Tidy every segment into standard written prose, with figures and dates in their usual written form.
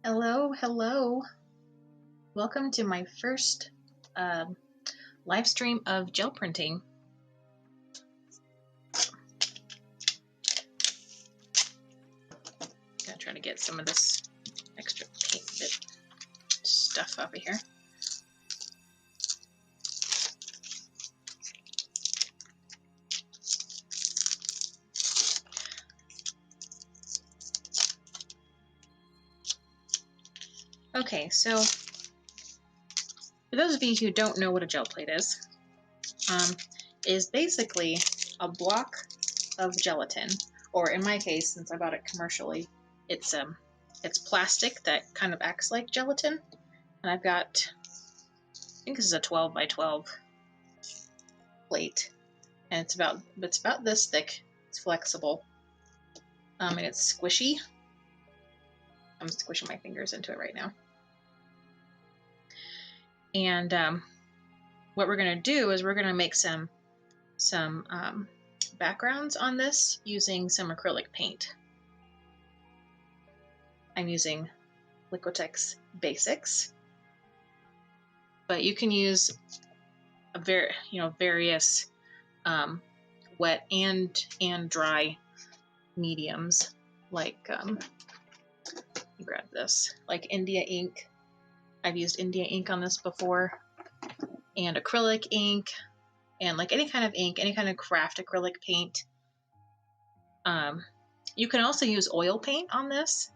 Hello, hello. Welcome to my first live stream of gel printing. Gonna try to get some of this extra paint bit stuff over here. Okay, so for those of you who don't know what a gel plate is basically a block of gelatin, or in my case, since I bought it commercially, it's plastic that kind of acts like gelatin, and I've got, I think this is a 12 by 12 plate, and it's about this thick. It's flexible, and it's squishy. I'm squishing my fingers into it right now. And what we're going to do is we're going to make some backgrounds on this using some acrylic paint. I'm using Liquitex Basics, but you can use various wet and dry mediums, like grab this, like India ink. I've used India ink on this before, and acrylic ink, and like any kind of ink, any kind of craft acrylic paint. You can also use oil paint on this,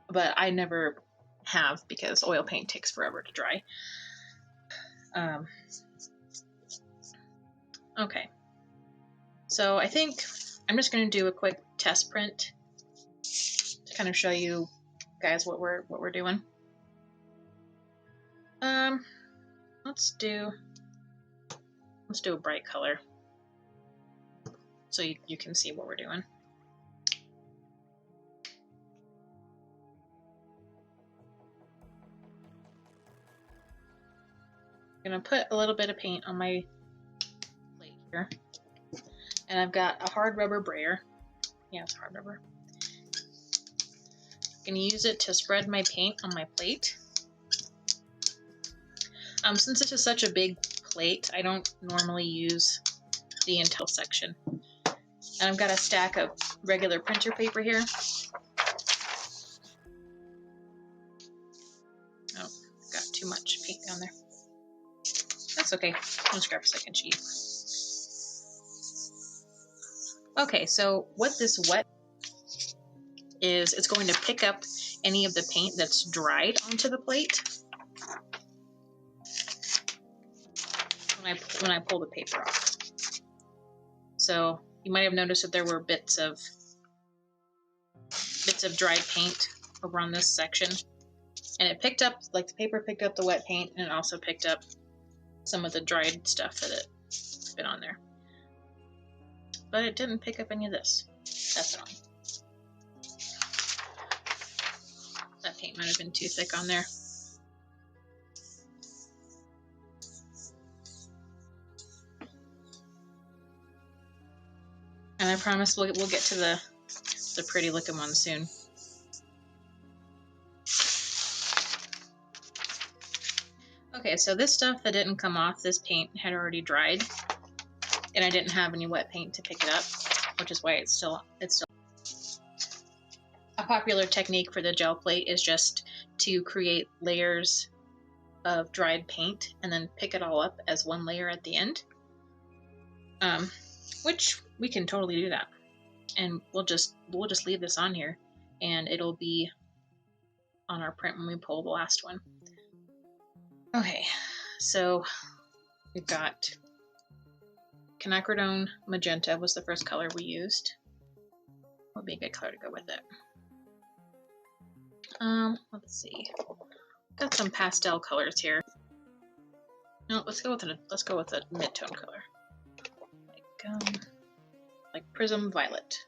but I never have because oil paint takes forever to dry. Okay, so I think I'm just going to do a quick test print to kind of show you guys what we're doing. Let's do a bright color so you can see what we're doing. I'm gonna put a little bit of paint on my plate here, and I've got a hard rubber brayer. Yeah, it's hard rubber. I'm gonna use it to spread my paint on my plate. Since this is such a big plate, I don't normally use the entire section. And I've got a stack of regular printer paper here. Oh, got too much paint down there. That's okay. I'll just grab a second sheet. Okay, so what this wet is, it's going to pick up any of the paint that's dried onto the plate when I pull the paper off. So you might have noticed that there were bits of dried paint over on this section, and it picked up, like the paper picked up the wet paint, and it also picked up some of the dried stuff that it's been on there. But it didn't pick up any of this. That's wrong. That paint might have been too thick on there. And I promise we'll get to the pretty looking one soon. Okay, so this stuff that didn't come off, this paint had already dried, and I didn't have any wet paint to pick it up, which is why it's still. A popular technique for the gel plate is just to create layers of dried paint and then pick it all up as one layer at the end, which we can totally do that, and we'll just leave this on here, and it'll be on our print when we pull the last one. Okay, so we've got quinacridone magenta was the first color we used. What would be a good color to go with it? Let's see. Got some pastel colors here. No, let's go with a mid-tone color, like Prism Violet.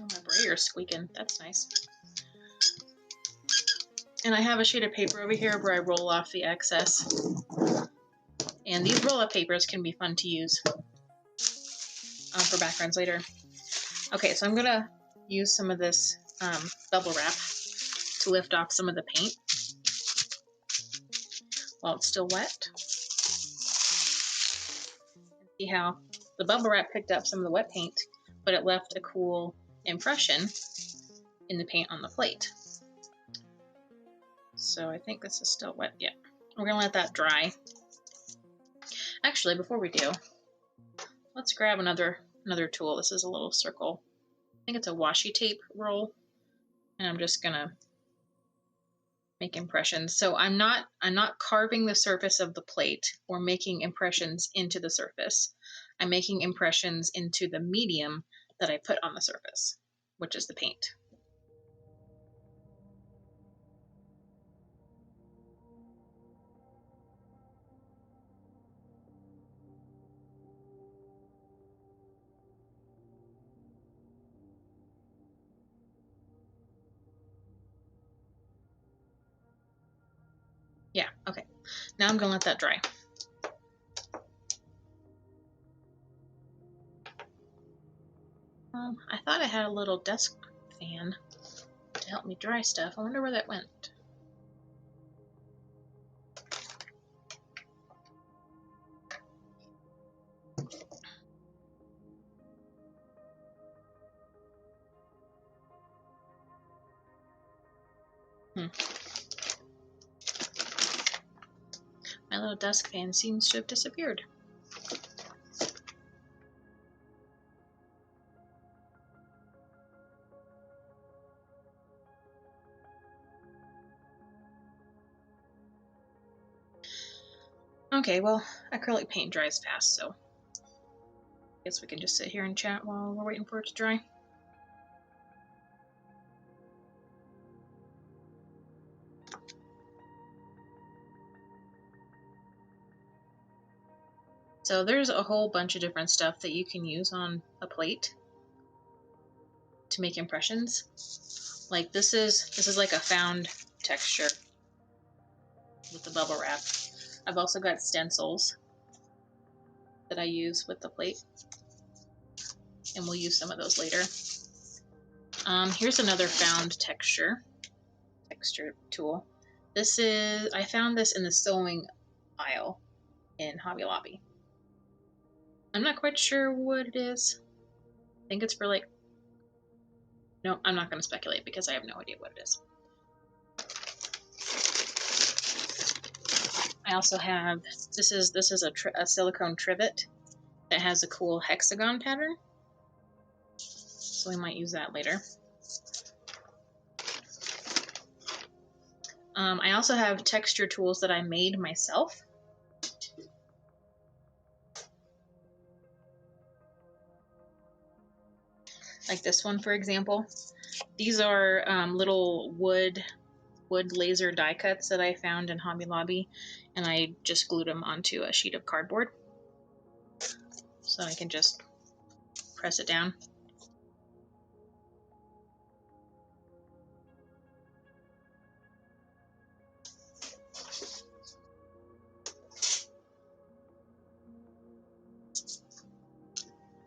Oh, my brayer's squeaking. That's nice. And I have a sheet of paper over here where I roll off the excess. And these roll-up papers can be fun to use for backgrounds later. Okay, so I'm gonna use some of this bubble wrap to lift off some of the paint while it's still wet. See how the bubble wrap picked up some of the wet paint, but it left a cool impression in the paint on the plate. So I think this is still wet. Yeah, we're gonna let that dry. Actually, before we do, let's grab another tool. This is a little circle. I think it's a washi tape roll, and I'm just gonna make impressions. So I'm not carving the surface of the plate or making impressions into the surface. I'm making impressions into the medium that I put on the surface, which is the paint. Yeah, okay. Now I'm gonna let that dry. I thought I had a little desk fan to help me dry stuff. I wonder where that went. My little desk fan seems to have disappeared. Okay, well, acrylic paint dries fast, so I guess we can just sit here and chat while we're waiting for it to dry. So there's a whole bunch of different stuff that you can use on a plate to make impressions. Like this is like a found texture with the bubble wrap. I've also got stencils that I use with the plate, and we'll use some of those later. Here's another found texture tool. I found this in the sewing aisle in Hobby Lobby. I'm not quite sure what it is. I think it's for like, no, I'm not going to speculate because I have no idea what it is. I also have, this is a silicone trivet that has a cool hexagon pattern. So we might use that later. I also have texture tools that I made myself. Like this one, for example. These are little wood laser die cuts that I found in Hobby Lobby, and I just glued them onto a sheet of cardboard. So I can just press it down.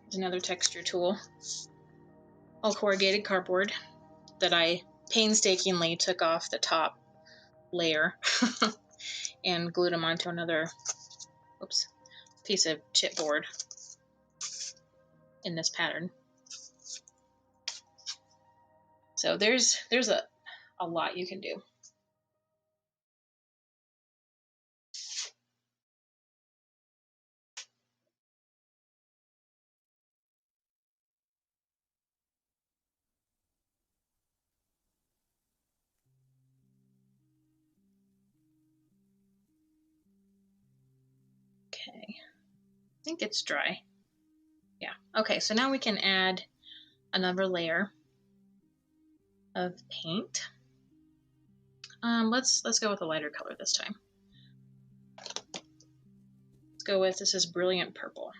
There's another texture tool. All corrugated cardboard that I painstakingly took off the top layer and glued them onto another piece of chipboard in this pattern. So there's a lot you can do. Okay, I think it's dry. Yeah. Okay, so now we can add another layer of paint. Let's go with a lighter color this time. Let's go with, this is Brilliant Purple.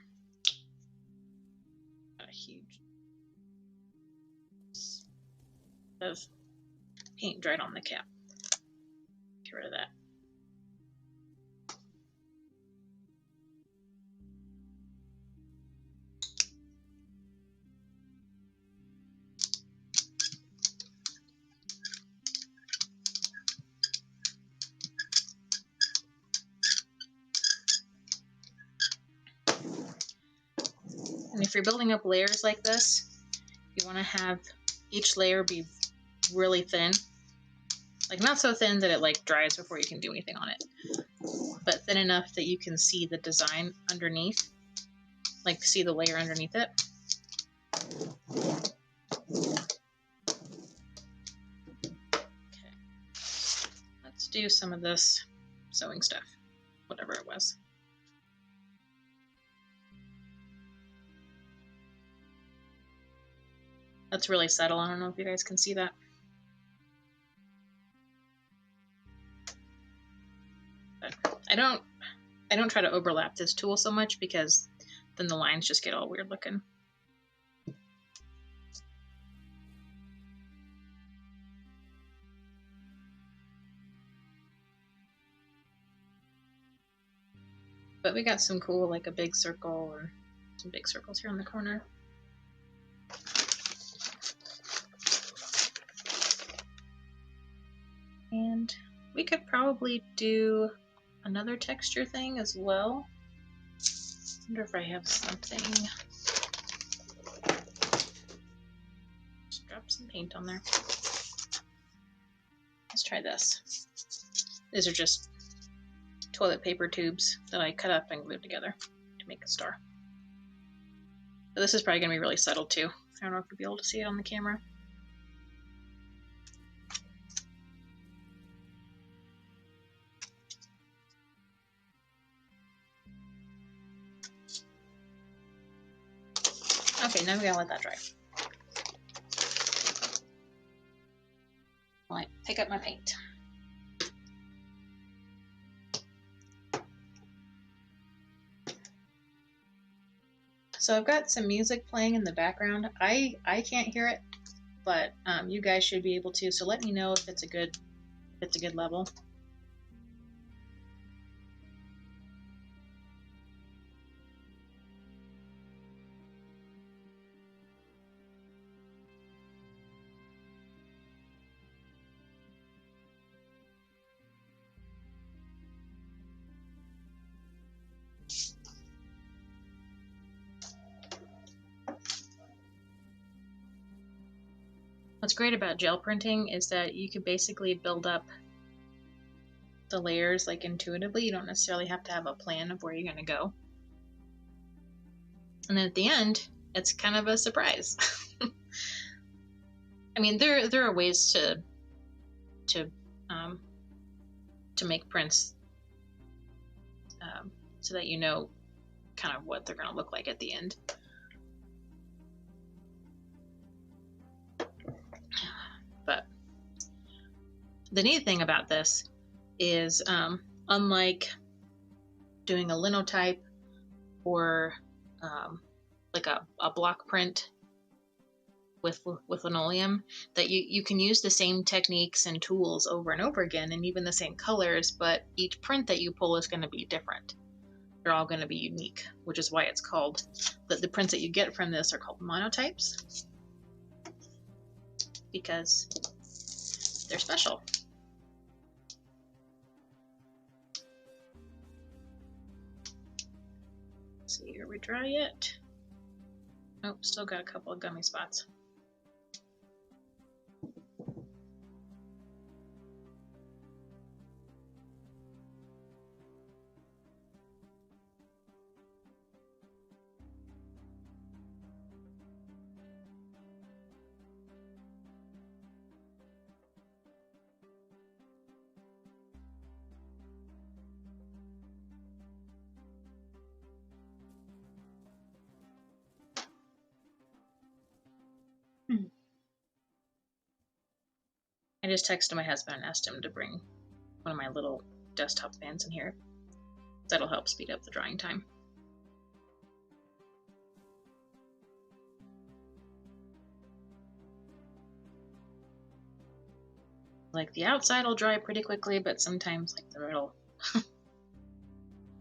Got a huge of paint dried on the cap. get rid of that. And if you're building up layers like this, you want to have each layer be really thin. Like not so thin that it like dries before you can do anything on it, but thin enough that you can see the design underneath, like see the layer underneath it. Okay, let's do some of this sewing stuff, whatever it was. That's really subtle. I don't know if you guys can see that. But I don't try to overlap this tool so much because then the lines just get all weird looking. But we got some cool, like a big circle or some big circles here on the corner. And we could probably do another texture thing as well. I wonder if I have something. Just drop some paint on there. Let's try this. These are just toilet paper tubes that I cut up and glued together to make a star. But this is probably going to be really subtle too. I don't know if you'll be able to see it on the camera. Okay, now we gotta let that dry. Alright, pick up my paint. So I've got some music playing in the background. I can't hear it, but you guys should be able to. So let me know if it's a good level. What's great about gel printing is that you can basically build up the layers like intuitively. You don't necessarily have to have a plan of where you're going to go. And then at the end, it's kind of a surprise. I mean, there are ways to make prints so that you know kind of what they're going to look like at the end. But the neat thing about this is, unlike doing a linotype or like a block print with linoleum, that you can use the same techniques and tools over and over again, and even the same colors, but each print that you pull is going to be different. They're all going to be unique, which is why it's called, the prints that you get from this are called monotypes, because they're special. Let's see, are we dry yet? Nope, still got a couple of gummy spots. I just texted my husband and asked him to bring one of my little desktop fans in here. That'll help speed up the drying time. Like the outside will dry pretty quickly, but sometimes like the middle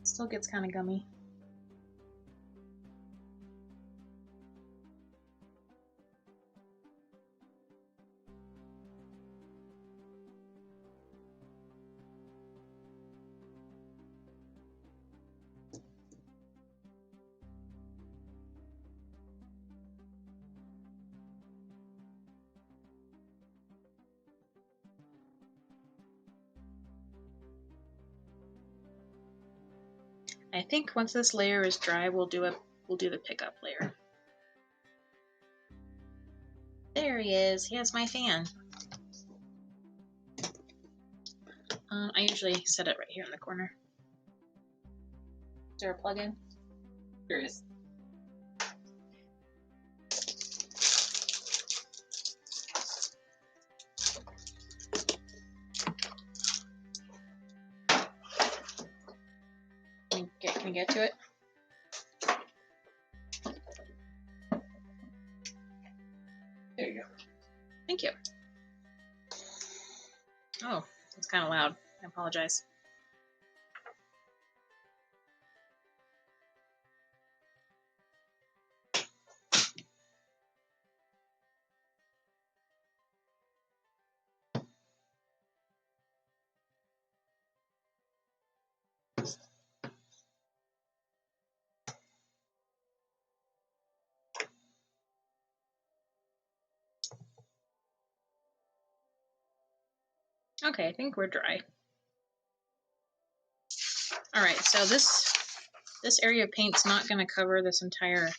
still gets kind of gummy. I think once this layer is dry, we'll do the pickup layer. There he is. He has my fan. I usually set it right here in the corner. Is there a plug-in? There is. Can we get to it? There you go. Thank you. Oh, it's kind of loud. I apologize. Okay, I think we're dry. All right, so this area of paint's not going to cover this entire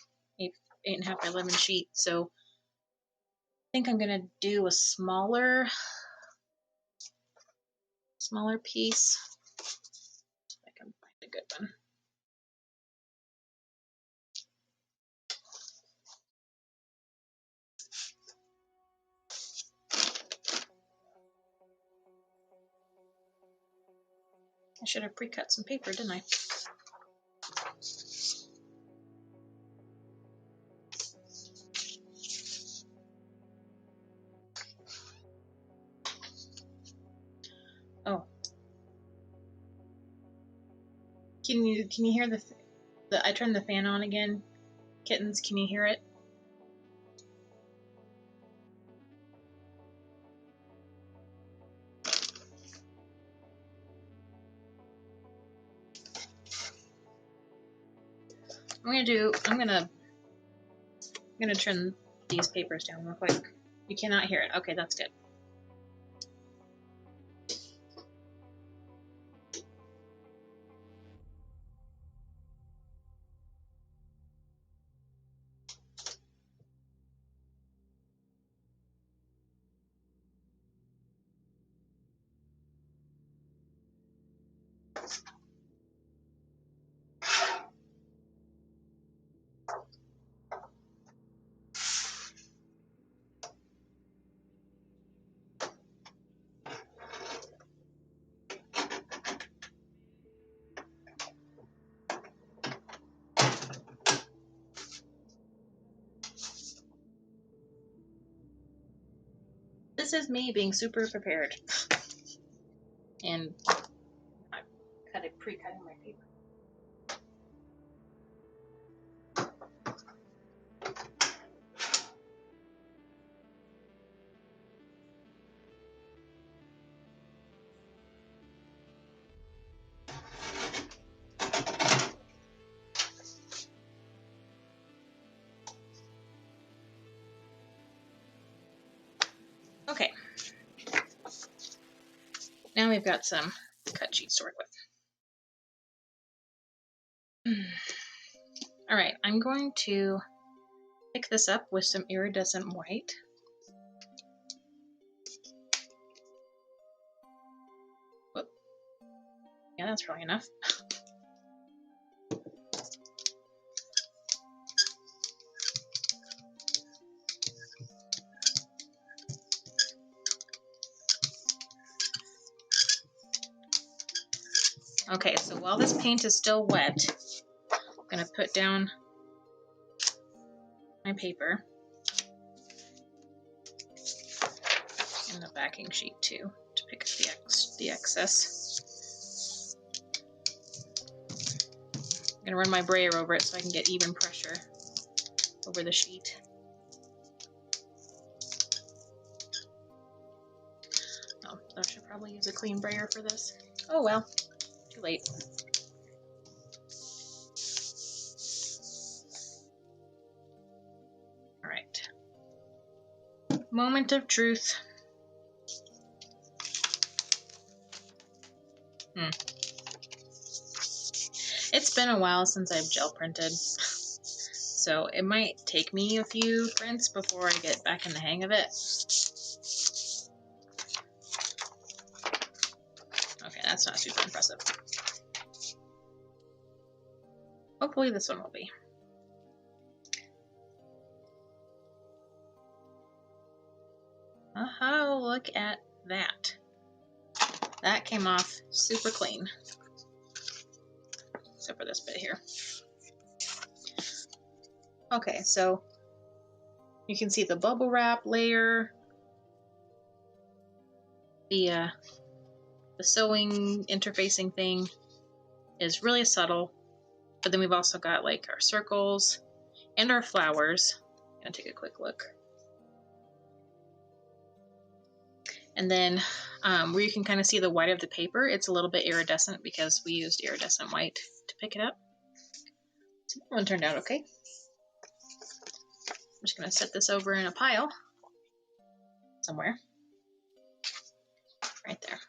8.5 by 11 sheet, so I think I'm going to do a smaller piece. If I can find a good one. I should have pre-cut some paper, didn't I? Oh. Can you hear the I turned the fan on again? Kittens, can you hear it? I'm gonna turn these papers down real quick. You cannot hear it. Okay, that's good. This is me being super prepared. And I'm pre-cutting my paper. Okay. Now we've got some cut sheets to work with. All right, I'm going to pick this up with some iridescent white. Whoop. Yeah, that's probably enough. Okay, so while this paint is still wet, I'm going to put down my paper and the backing sheet too. Just pick up the excess. I'm gonna run my brayer over it so I can get even pressure over the sheet. Oh, I should probably use a clean brayer for this. Oh well, too late. All right. Moment of truth. It's been a while since I've gel printed, so it might take me a few prints before I get back in the hang of it. Okay, that's not super impressive. Hopefully this one will be. Oh, look at that. That came off super clean. Except for this bit here. Okay, so you can see the bubble wrap layer, the sewing interfacing thing is really subtle, but then we've also got like our circles and our flowers. I'm gonna take a quick look. And then where you can kind of see the white of the paper, it's a little bit iridescent because we used iridescent white to pick it up. So that one turned out okay. I'm just gonna set this over in a pile somewhere. Right there.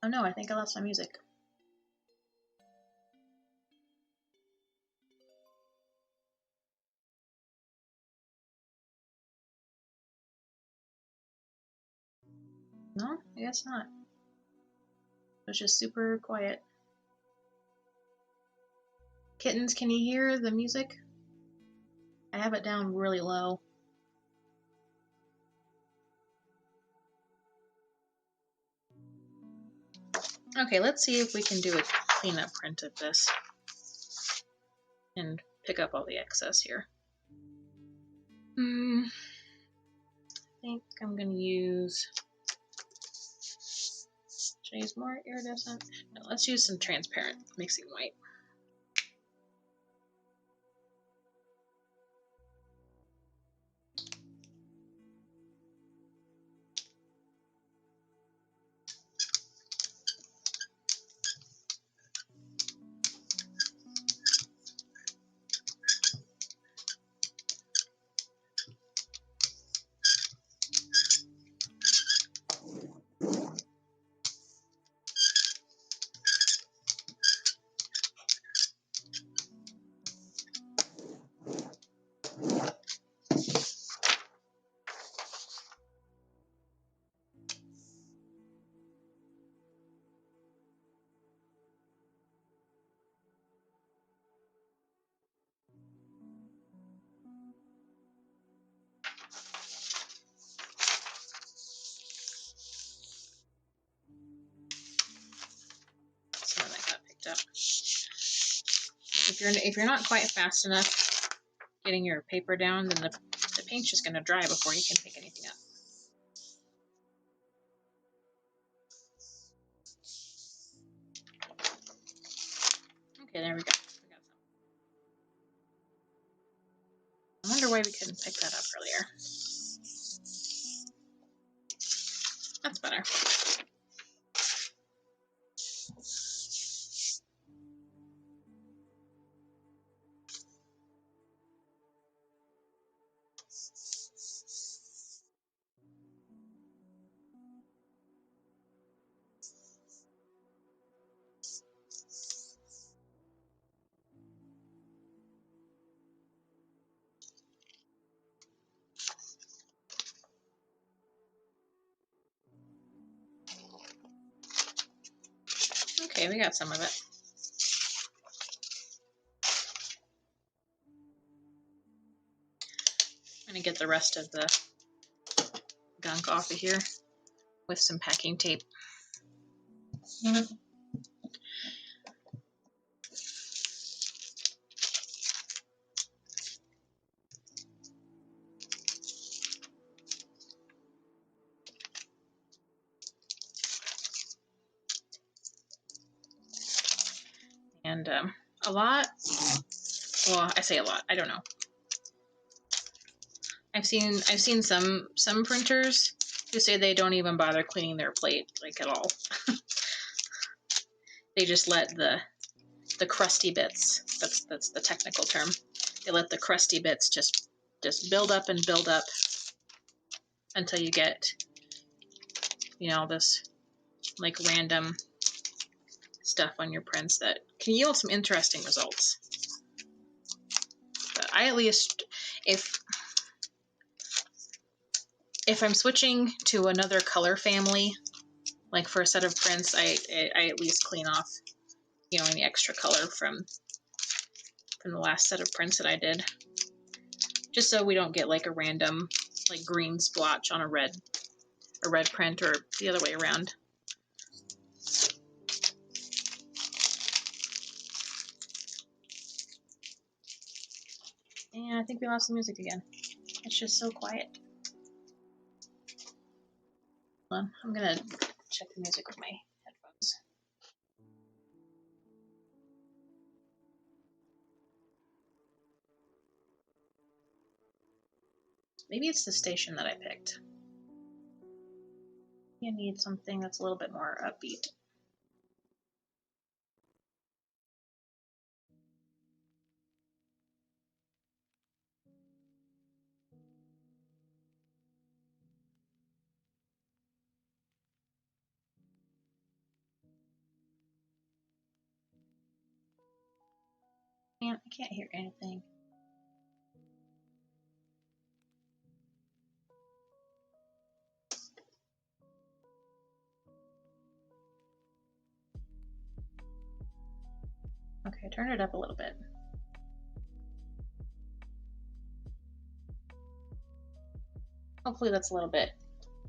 Oh no, I think I lost my music. No, I guess not. It was just super quiet. Kittens, can you hear the music? I have it down really low. Okay, let's see if we can do a cleanup print of this and pick up all the excess here. I think I'm gonna use, should I use more iridescent? No, let's use some transparent mixing white. Some of that got picked up. If you're not quite fast enough getting your paper down, then the paint's just gonna dry before you can pick anything up. Okay, there we go. We got some. I wonder why we couldn't pick that up earlier. That's better. Okay, we got some of it. I'm gonna get the rest of the gunk off of here with some packing tape. And a lot, well, I say a lot, I don't know. I've seen some printers who say they don't even bother cleaning their plate, like, at all. They just let the crusty bits, that's the technical term, they let the crusty bits just build up and build up until you get, you know, this like random stuff on your prints that can yield some interesting results. But I, at least, if I'm switching to another color family, like for a set of prints, I at least clean off, you know, any extra color from the last set of prints that I did, just so we don't get like a random like green splotch on a red print, or the other way around. And I think we lost the music again. It's just so quiet. Hold on, I'm gonna check the music with my headphones. Maybe it's the station that I picked. You need something that's a little bit more upbeat. Man, I can't hear anything. Okay, turn it up a little bit. Hopefully that's a little bit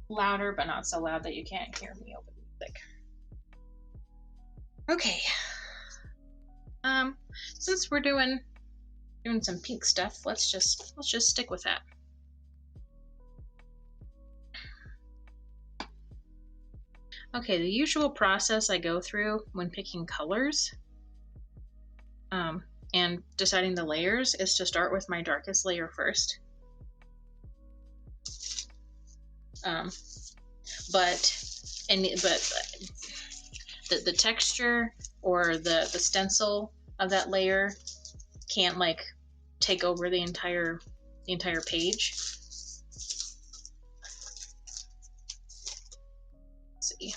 louder, but not so loud that you can't hear me over the music. Okay. Since we're doing some pink stuff, let's just stick with that. Okay, the usual process I go through when picking colors and deciding the layers is to start with my darkest layer first. But the texture or the stencil of that layer can't like take over the entire page. Let's see,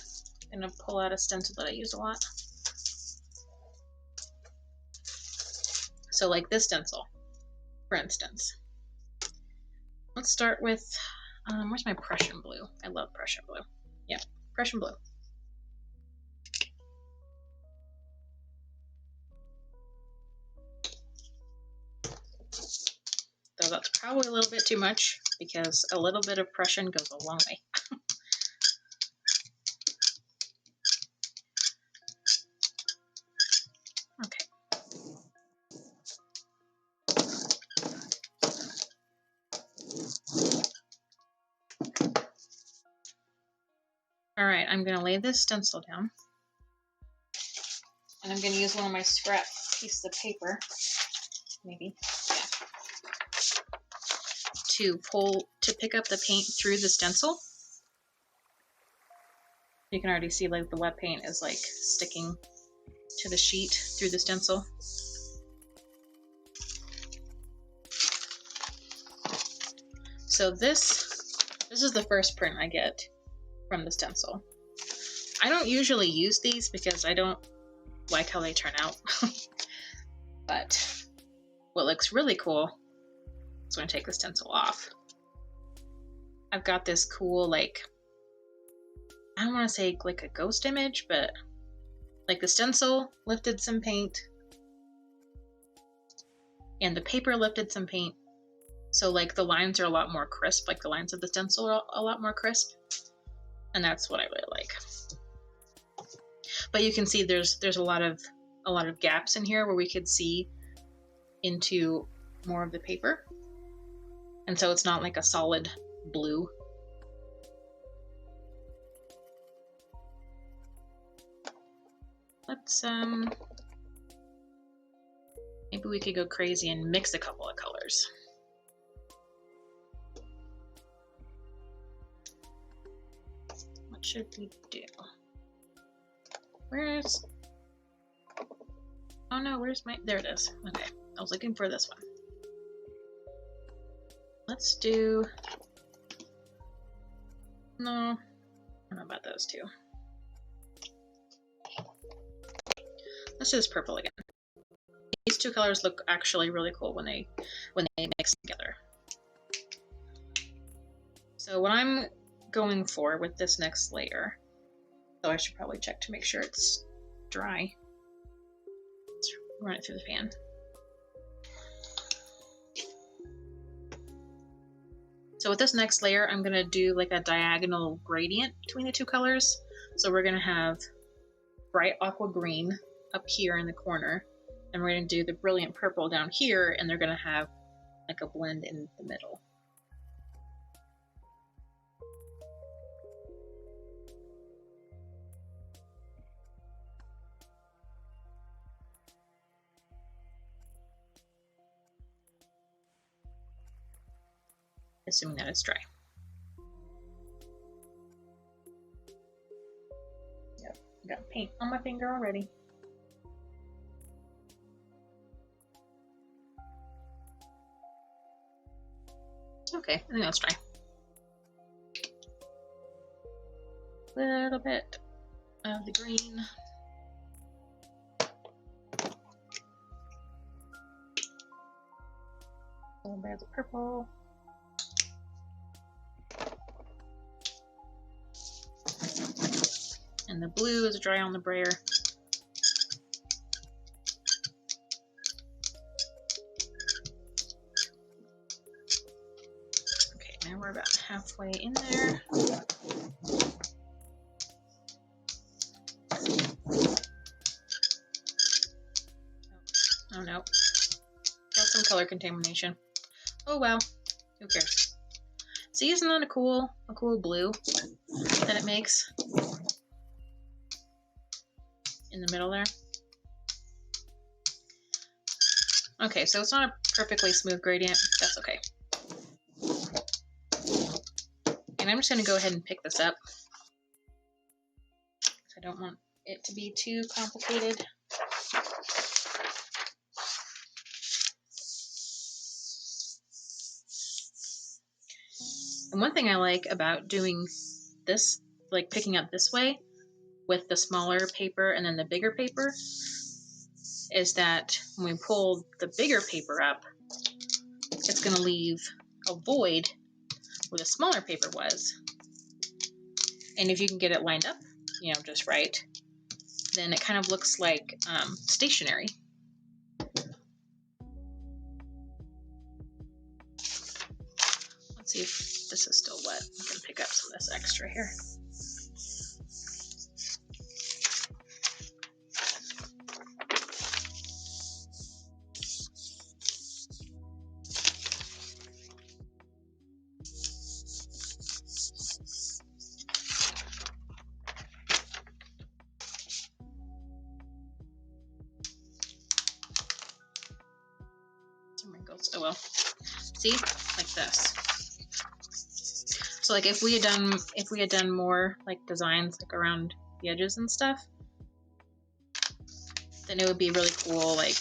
I'm gonna pull out a stencil that I use a lot. So like this stencil, for instance. Let's start with, where's my Prussian blue? I love Prussian blue. Yeah, Prussian blue. Though that's probably a little bit too much, because a little bit of Prussian goes a long way. Okay. All right, I'm gonna lay this stencil down, and I'm gonna use one of my scrap pieces of paper, maybe, yeah, to pick up the paint through the stencil. You can already see like the wet paint is like sticking to the sheet through the stencil. So this is the first print I get from the stencil. I don't usually use these because I don't like how they turn out. But what looks really cool is when I take the stencil off. I've got this cool, like, I don't want to say like a ghost image, but like the stencil lifted some paint and the paper lifted some paint. So like the lines are a lot more crisp, like the lines of the stencil are a lot more crisp. And that's what I really like. But you can see there's a lot of gaps in here where we could see into more of the paper. And so it's not like a solid blue. Let's maybe we could go crazy and mix a couple of colors. What should we do? Where's... Oh no, where's my... There it is. Okay, I was looking for this one. Let's do... No, I don't know about those two. Let's do this purple again. These two colors look actually really cool when they mix together. So what I'm going for with this next layer, so I should probably check to make sure it's dry. Let's run it through the fan. So with this next layer, I'm gonna do like a diagonal gradient between the two colors. So we're gonna have bright aqua green up here in the corner, and we're gonna do the brilliant purple down here, and they're gonna have like a blend in the middle. Assuming that it's dry. Yep, got paint on my finger already. Okay, I think that's dry. A little bit of the green. A little bit of the purple. And the blue is dry on the brayer. Okay, now we're about halfway in there. Oh no, got some color contamination. Oh well, who cares? See, isn't that a cool blue that it makes in the middle there? Okay, so it's not a perfectly smooth gradient. That's okay. And I'm just going to go ahead and pick this up. I don't want it to be too complicated. And one thing I like about doing this, like picking up this way with the smaller paper and then the bigger paper, is that when we pull the bigger paper up, it's going to leave a void where the smaller paper was. And if you can get it lined up, you know, just right, then it kind of looks like stationery. Let's see if this is still wet. I'm going to pick up some of this extra here. Wrinkles. Oh well. See, like this. So like if we had done more like designs like around the edges and stuff, then it would be really cool like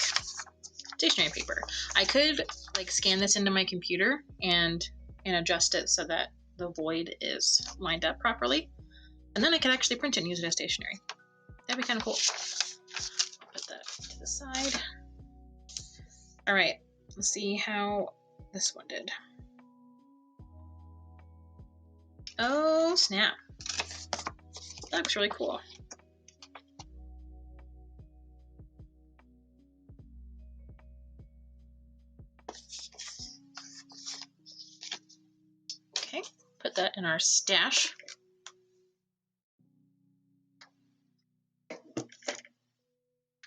stationery paper. I could like scan this into my computer and adjust it so that the void is lined up properly, and then I could actually print it and use it as stationery. That'd be kind of cool. I'll put that to the side. All right. Let's see how this one did. Oh, snap. That looks really cool. Okay, put that in our stash.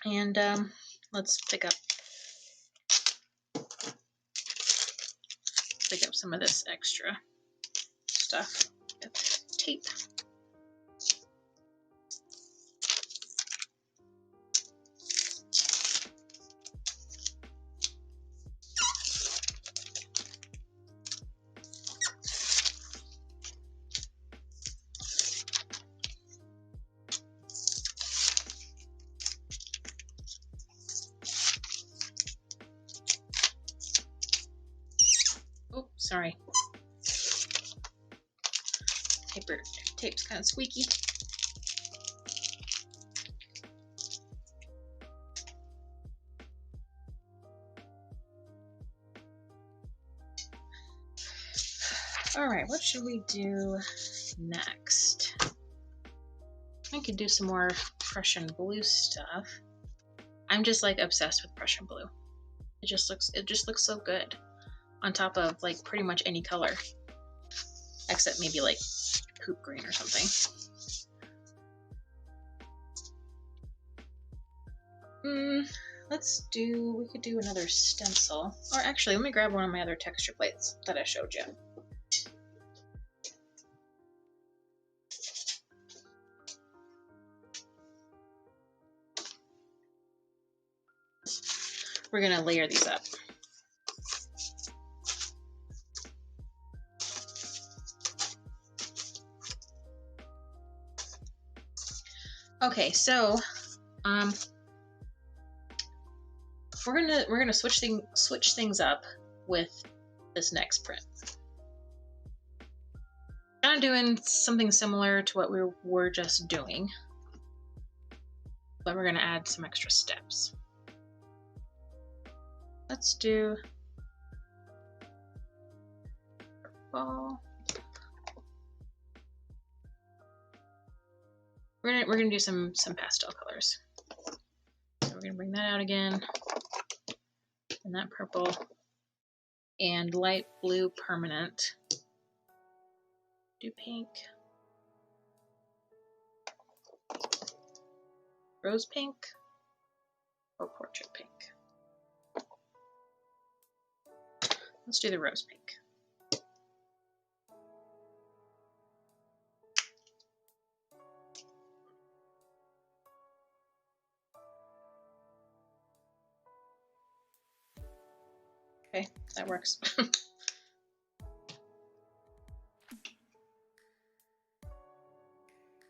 And let's pick up some of this extra stuff with tape. Oh, sorry. Tape's kind of squeaky. All right, what should we do next? I could do some more Prussian blue stuff. I'm just like obsessed with Prussian blue. It just looks so good on top of like pretty much any color, except maybe like poop green or something. We could do another stencil. Or actually, let me grab one of my other texture plates that I showed you. We're gonna layer these up. Okay, so we're gonna switch things up with this next print. Kind of doing something similar to what we were just doing, but we're gonna add some extra steps. Let's do purple. We're gonna do some pastel colors. So we're gonna bring that out again, and that purple and light blue permanent. Do pink, rose pink, or portrait pink. Let's do the rose pink. Okay, that works.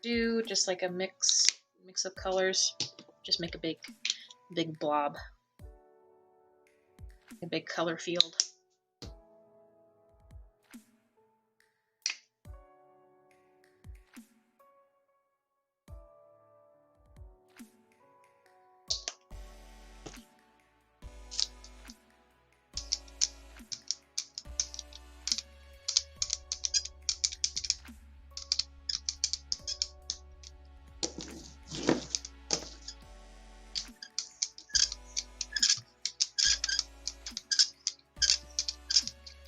Do just like a mix of colors. Just make a big blob, a big color field.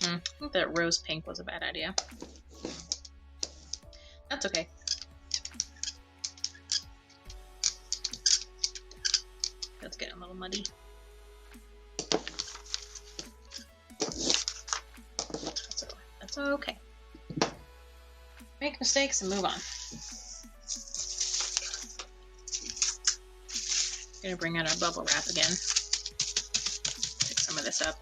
I think that rose pink was a bad idea. That's okay. That's getting a little muddy. That's okay. Make mistakes and move on. Gonna bring out our bubble wrap again. Pick some of this up.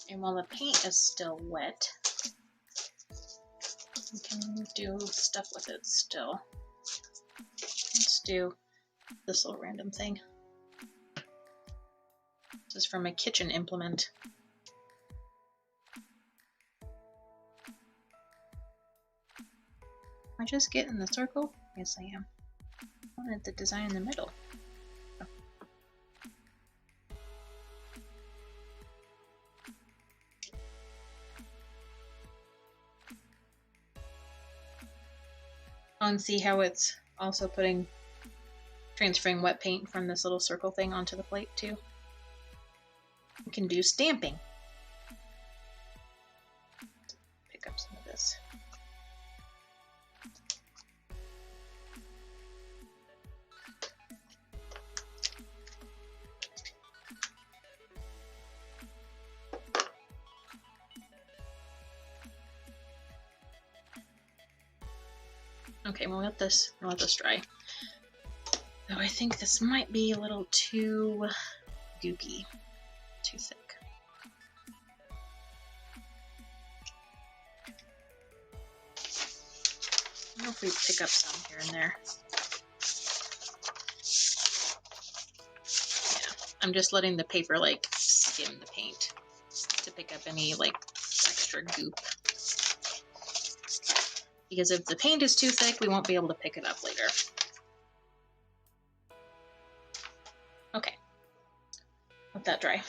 And while the paint is still wet, we can do stuff with it still. Let's do this little random thing. This is from a kitchen implement. Am I just getting the circle? Yes, I am. I wanted the design in the middle. And see how it's also transferring wet paint from this little circle thing onto the plate too. We can do stamping. Pick up some of this. Okay, we'll let this dry. Though I think this might be a little too gooky, too thick. wonder if we pick up some here and there. Yeah, I'm just letting the paper like skim the paint to pick up any like extra goop. Because if the paint is too thick, we won't be able to pick it up later. Okay, let that dry.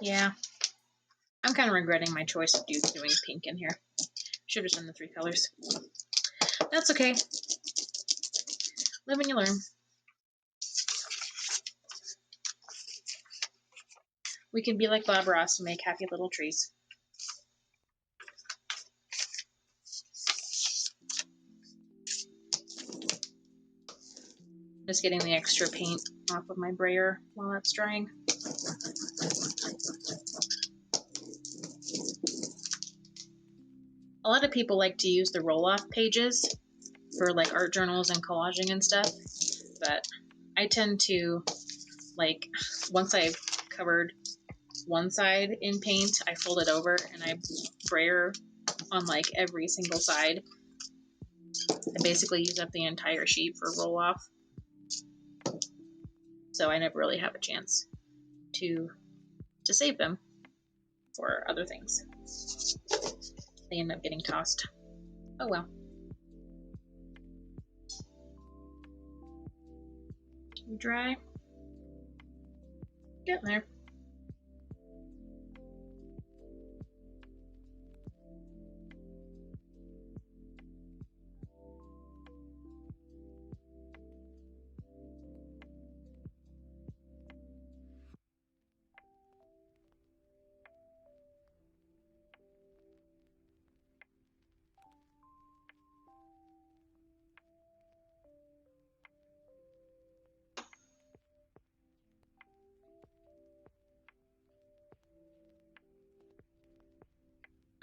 Yeah, I'm kind of regretting my choice of doing pink in here. Should have done the 3 colors. That's okay. Live and you learn. We can be like Bob Ross and make happy little trees. Just getting the extra paint off of my brayer while that's drying. A lot of people like to use the roll-off pages for like art journals and collaging and stuff, but I tend to, like, once I've covered one side in paint, I fold it over and I brayer on like every single side. I basically use up the entire sheet for roll-off, so I never really have a chance to save them for other things. They end up getting tossed. Oh well. Dry. Getting there.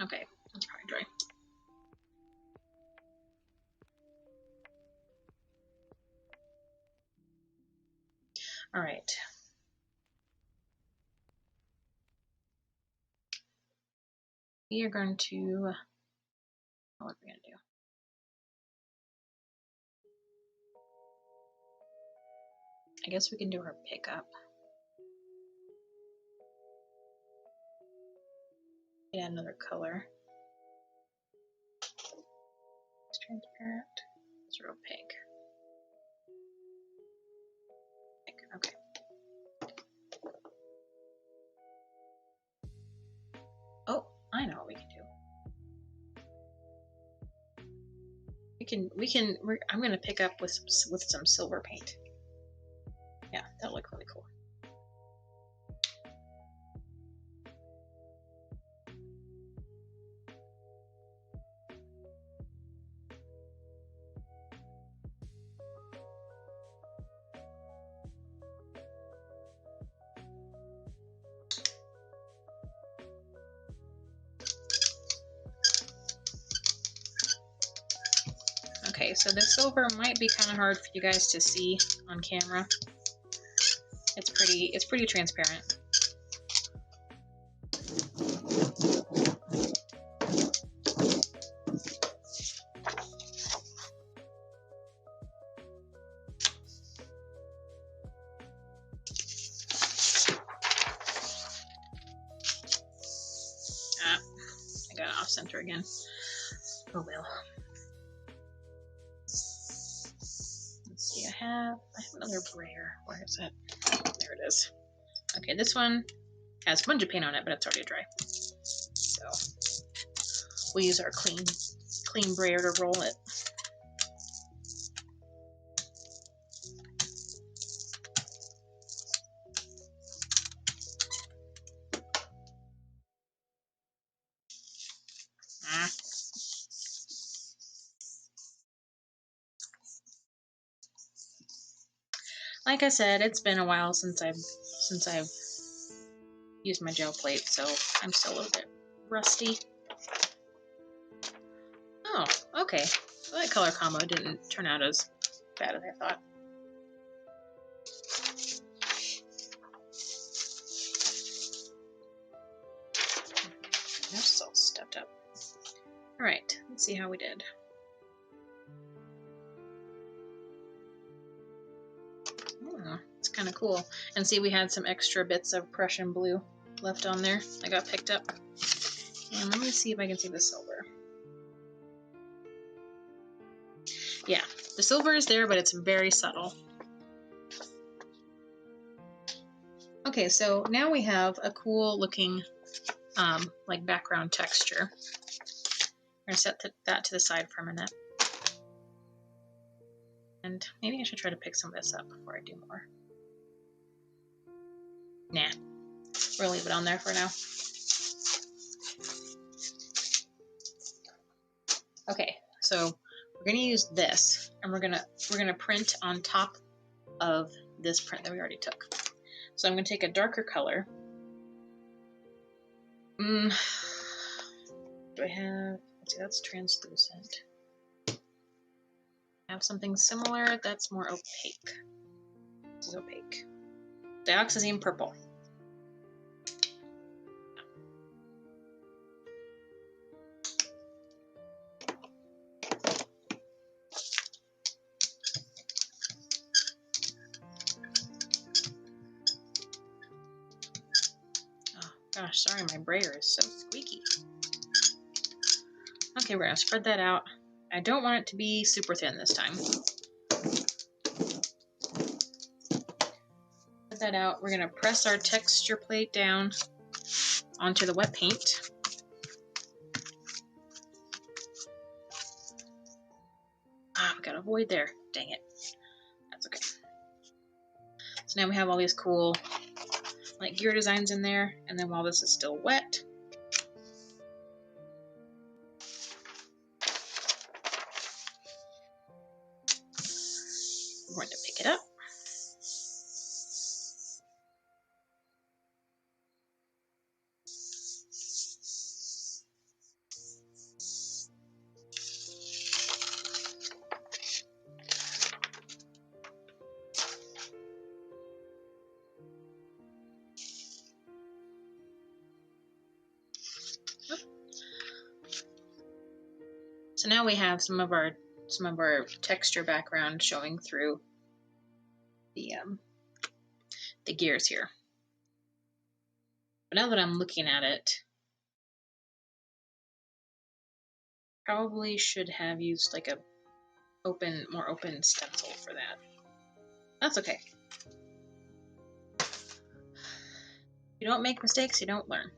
Okay, that's probably dry. All right. We are going to, what are we going to do? I guess we can do our pickup. Yeah, another color. It's transparent. It's real pink. Okay. Oh, I know what we can do. I'm gonna pick up with some silver paint. Yeah, that'll look really cool. Okay, so the silver might be kind of hard for you guys to see on camera. It's pretty transparent. Ah, I got it off center again. Oh well. I have another brayer. Where is it? There it is. Okay, this one has a bunch of paint on it, but it's already dry. So we'll use our clean brayer to roll it. Like I said, it's been a while since I've used my gel plate, so I'm still a little bit rusty. Oh, okay. So that color combo didn't turn out as bad as I thought. That's all stepped up. All right, let's see how we did. Oh, it's kind of cool. And see, we had some extra bits of Prussian blue left on there that got picked up. And let me see if I can see the silver. Yeah, the silver is there, but it's very subtle. Okay, so now we have a cool looking like background texture. I'm going to set that to the side for a minute. And maybe I should try to pick some of this up before I do more. Nah, we'll leave it on there for now. Okay, so we're going to use this, and we're gonna print on top of this print that we already took. So I'm going to take a darker color. Do I have? Let's see, that's translucent. I have something similar that's more opaque. This is opaque. Dioxazine purple. Gosh, sorry, my brayer is so squeaky. Okay, we're gonna spread that out. I don't want it to be super thin this time. Spread that out. We're gonna press our texture plate down onto the wet paint. Ah, we got a void there. Dang it. That's okay. So now we have all these cool like gear designs in there, and then while this is still wet, we're going to pick it up. So now we have some of our texture background showing through the gears here. But now that I'm looking at it, probably should have used like a more open stencil for that. That's okay. If you don't make mistakes, you don't learn.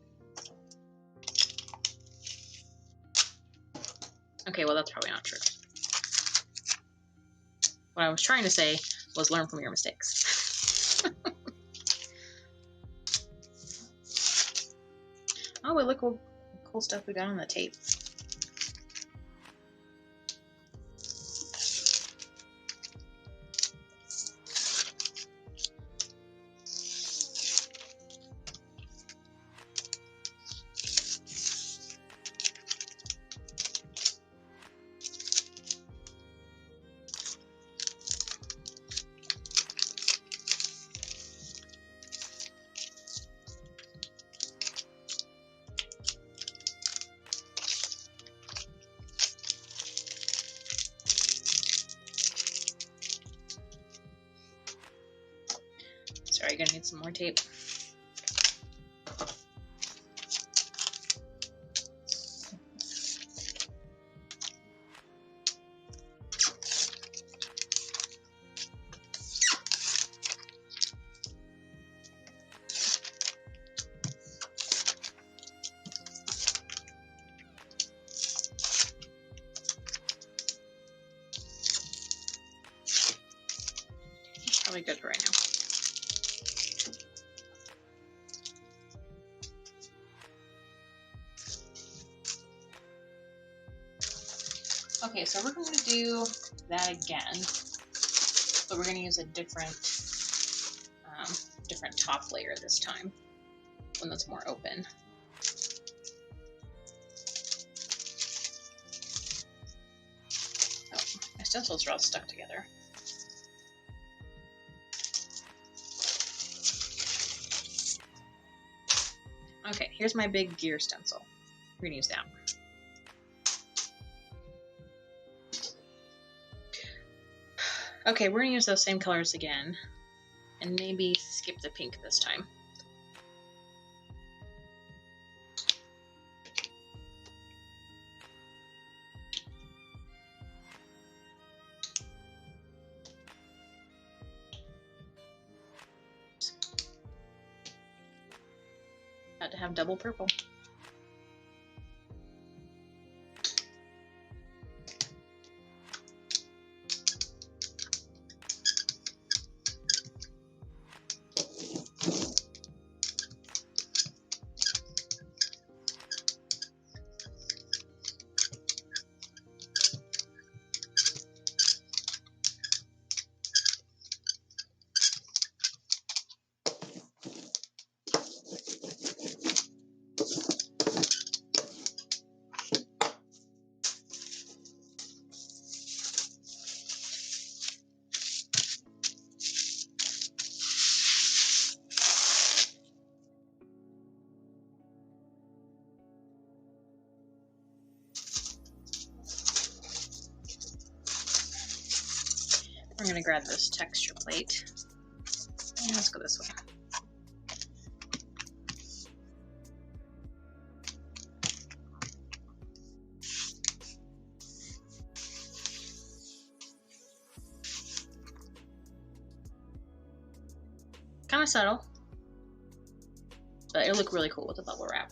Okay, well that's probably not true. What I was trying to say was learn from your mistakes. Oh, but look what cool stuff we got on the tape. Sorry, gonna need some more tape. It's probably good for right now. Okay, so we're going to do that again, but we're going to use a different top layer this time, one that's more open. Oh, my stencils are all stuck together. Okay, here's my big gear stencil. We're gonna use that. Okay, we're gonna use those same colors again, and maybe skip the pink this time. Had to have double purple. I'm gonna grab this texture plate. And let's go this way. Kind of subtle, but it'll look really cool with the bubble wrap.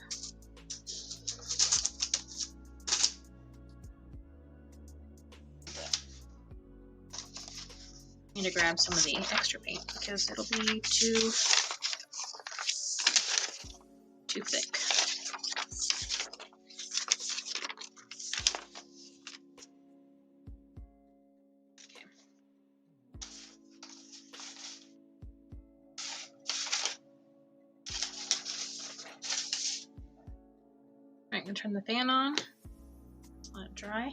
I need to grab some of the extra paint because it'll be too thick. Okay. All right, I'm gonna turn the fan on, let it dry.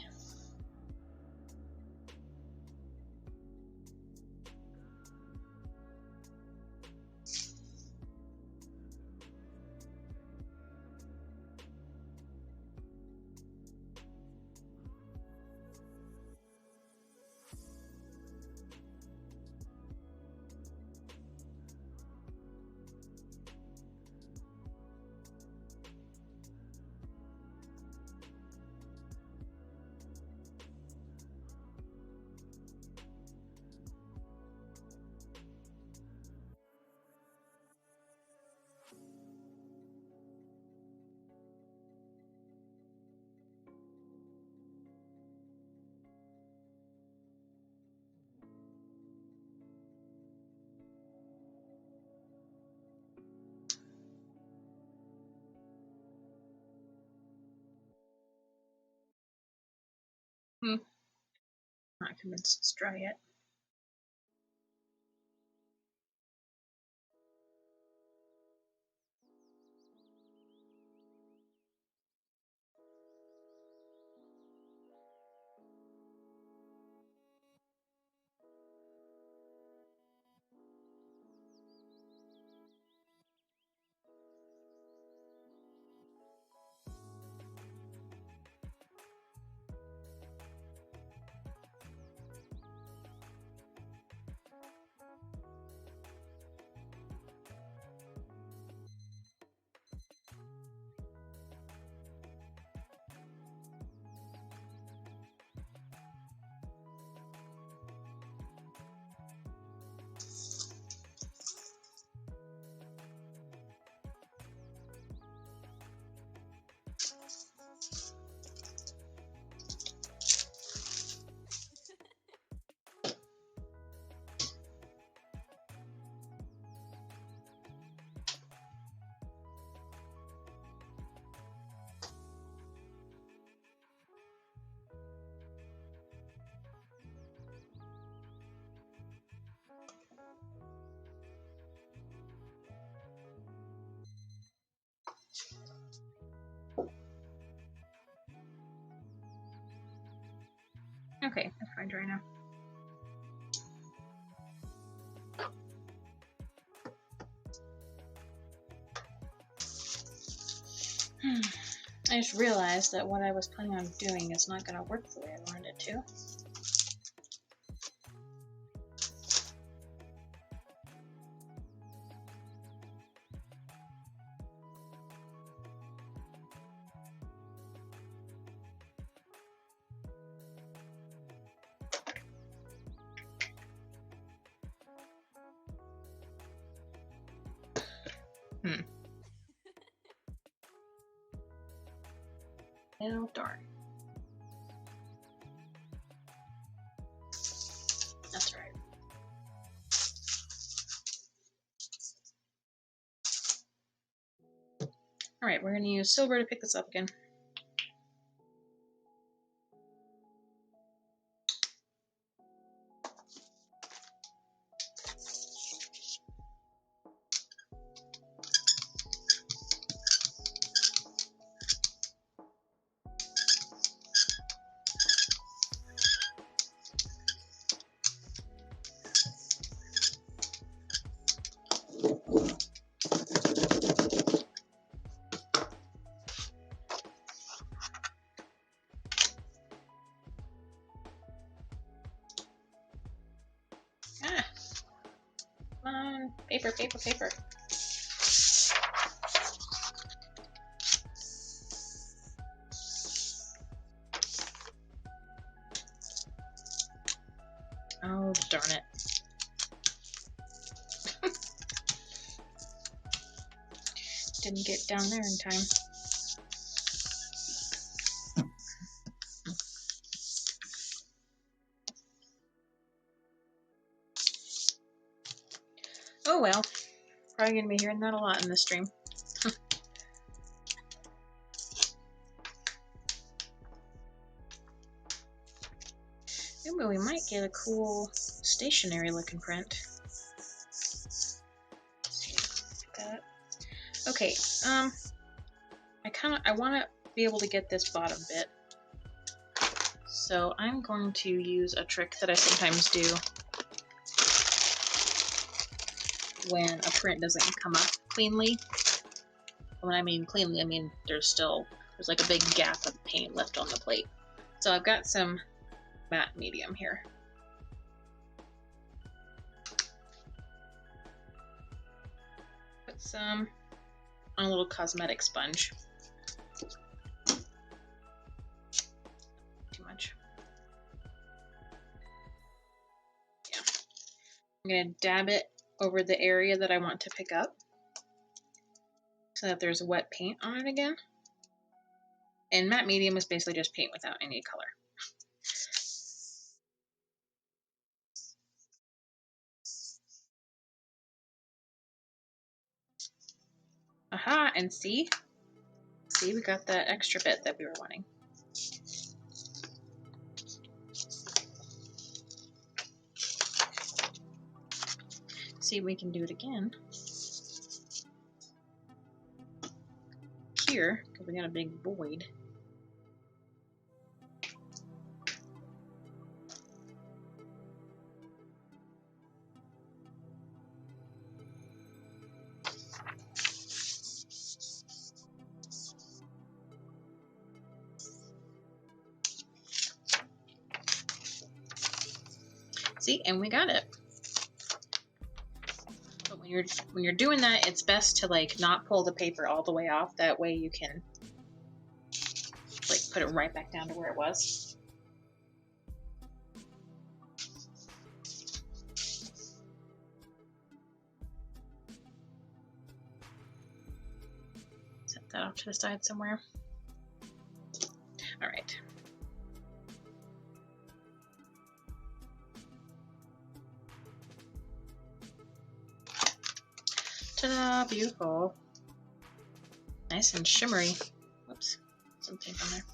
I'm not convinced it's dry yet. Okay, that's fine dry now. I just realized that what I was planning on doing is not going to work the way I wanted it to. Oh, darn. That's right. Alright, we're going to use silver to pick this up again. Ah! Come on, paper, paper, paper. Oh, darn it. Didn't get down there in time. Oh well. Probably going to be hearing that a lot in this stream. Ooh, we might get a cool stationary looking print. That. Okay, I want to be able to get this bottom bit. So I'm going to use a trick that I sometimes do when a print doesn't come up cleanly. When I mean cleanly, I mean there's like a big gap of paint left on the plate. So I've got some matte medium here. Put some on a little cosmetic sponge. Too much. Yeah. I'm going to dab it over the area that I want to pick up so that there's wet paint on it again. And matte medium is basically just paint without any color. Aha, and see, we got that extra bit that we were wanting. See if we can do it again. Here, because we got a big void. See, and we got it. But when you're doing that, it's best to like not pull the paper all the way off. That way you can like put it right back down to where it was. Set that off to the side somewhere. All right. Ta-da! Beautiful. Nice and shimmery. Whoops. Something on there.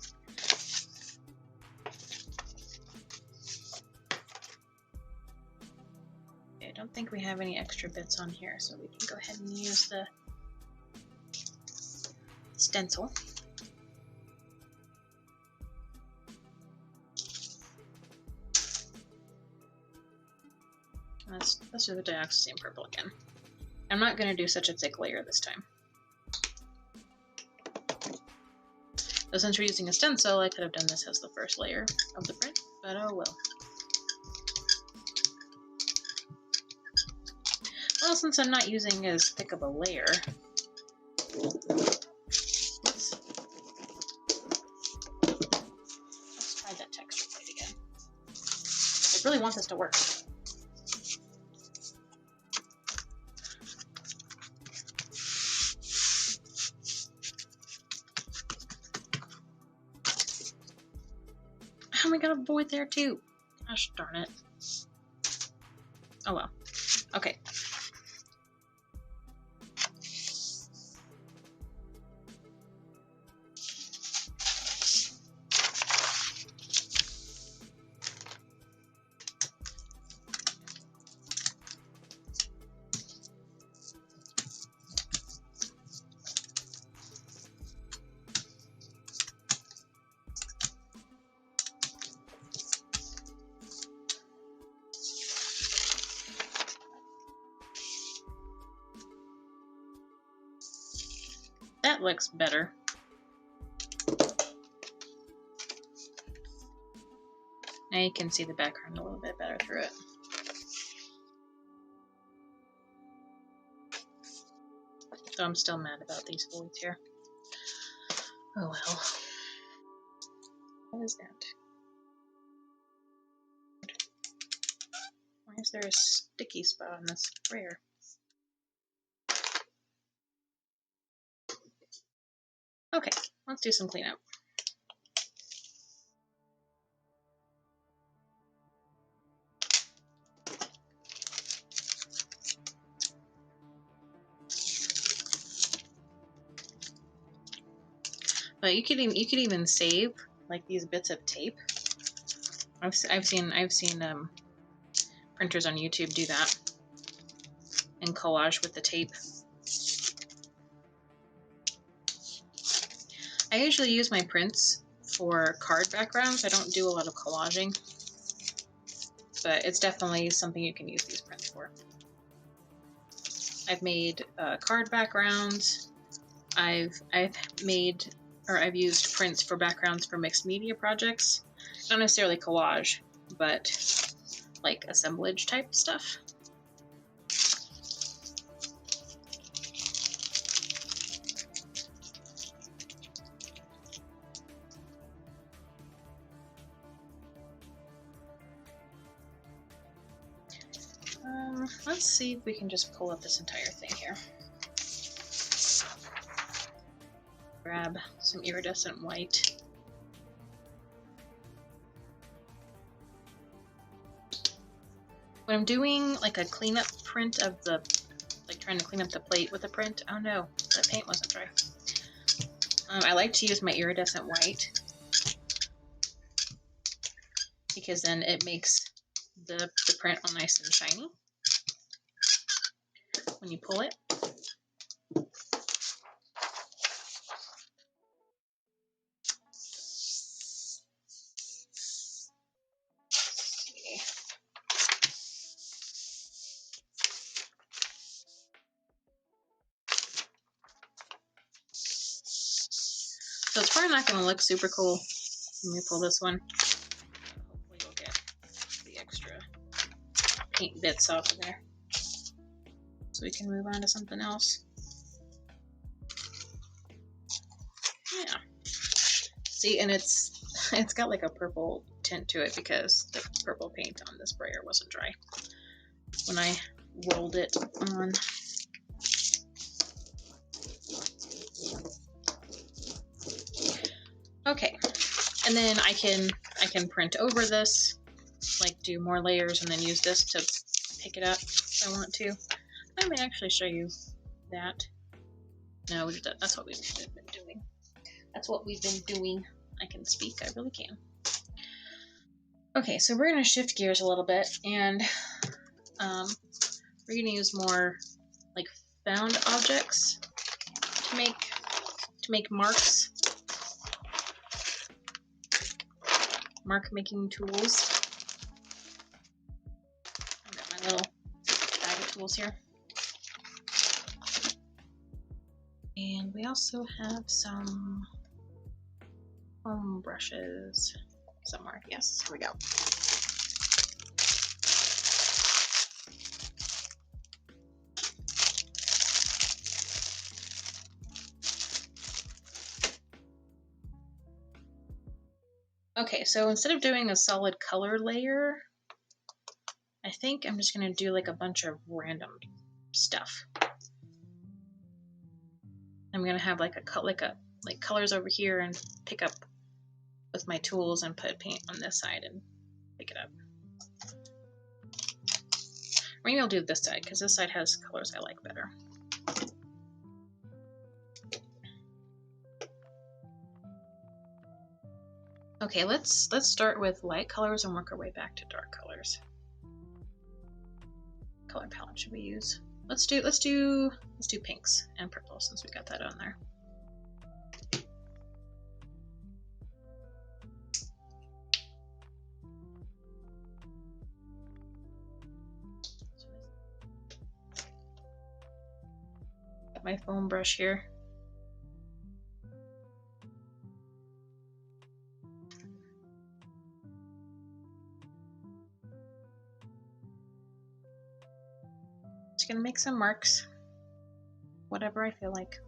Okay, I don't think we have any extra bits on here, so we can go ahead and use the stencil. Let's do the dioxazine purple again. I'm not going to do such a thick layer this time. So since we're using a stencil, I could have done this as the first layer of the print, but oh well. Well, since I'm not using as thick of a layer, let's try that texture plate again. I really want this to work. Oh, we got a void there too. Gosh darn it. Oh well. Okay. That looks better. Now you can see the background a little bit better through it. So I'm still mad about these voids here. Oh well. What is that? Why is there a sticky spot on this sprayer? Okay, let's do some cleanup. But you could even save like these bits of tape. I've seen printers on YouTube do that and collage with the tape. I usually use my prints for card backgrounds. I don't do a lot of collaging, but it's definitely something you can use these prints for. I've made card backgrounds. I've used prints for backgrounds for mixed media projects. Not necessarily collage, but like assemblage type stuff. Let's see if we can just pull up this entire thing here. Grab some iridescent white. When I'm doing like a cleanup print of the, like trying to clean up the plate with a print, oh no, the paint wasn't dry. I like to use my iridescent white because then it makes the print all nice and shiny when you pull it. So it's probably not going to look super cool when we pull this one. Hopefully we'll get the extra paint bits off of there. So we can move on to something else. Yeah. See, and it's got like a purple tint to it because the purple paint on the sprayer wasn't dry when I rolled it on. Okay, and then I can print over this, like do more layers and then use this to pick it up if I want to. I may actually show you that. No, that's what we've been doing. That's what we've been doing. I can speak, I really can. Okay, so we're gonna shift gears a little bit and we're gonna use more like found objects to make marks. Mark making tools. I've got my little bag of tools here. And we also have some Foam brushes somewhere. Yes, here we go. Okay, so instead of doing a solid color layer, I think I'm just gonna do like a bunch of random stuff. I'm gonna have like colors over here and pick up with my tools and put paint on this side and pick it up. Maybe I'll do this side because this side has colors I like better. Okay, let's start with light colors and work our way back to dark colors. Color palette should we use? Let's do pinks and purple since we got that on there. Got my foam brush here. Just gonna make some marks, whatever I feel like.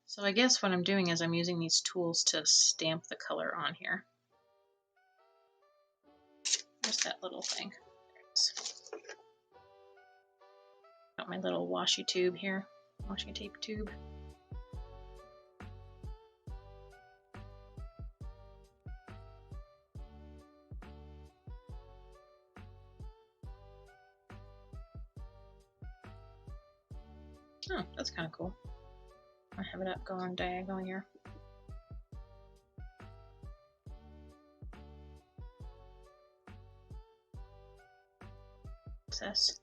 So I guess what I'm doing is I'm using these tools to stamp the color on here. Where's that little thing? There it is. Got my little washi tube here, washi tape tube. Oh, that's kind of cool. I have it up going diagonal here. Success.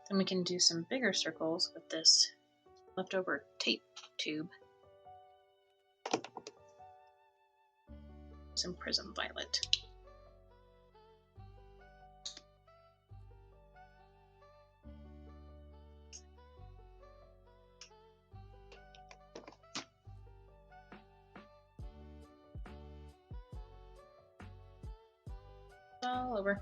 Then we can do some bigger circles with this leftover tape tube. Some prism violet. All over.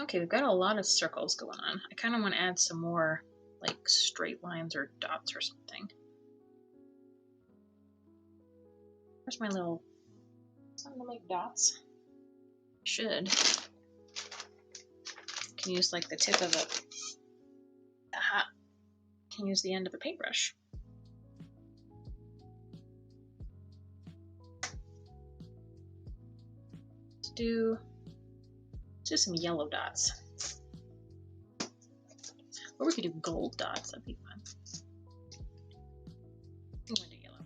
Okay, we've got a lot of circles going on. I kind of want to add some more like straight lines or dots or something. Where's my little something to make dots? Should. Can use like the tip of a can use the end of a paintbrush. Let's do some yellow dots. Or we could do gold dots, that'd be fun. I'm going to do yellow.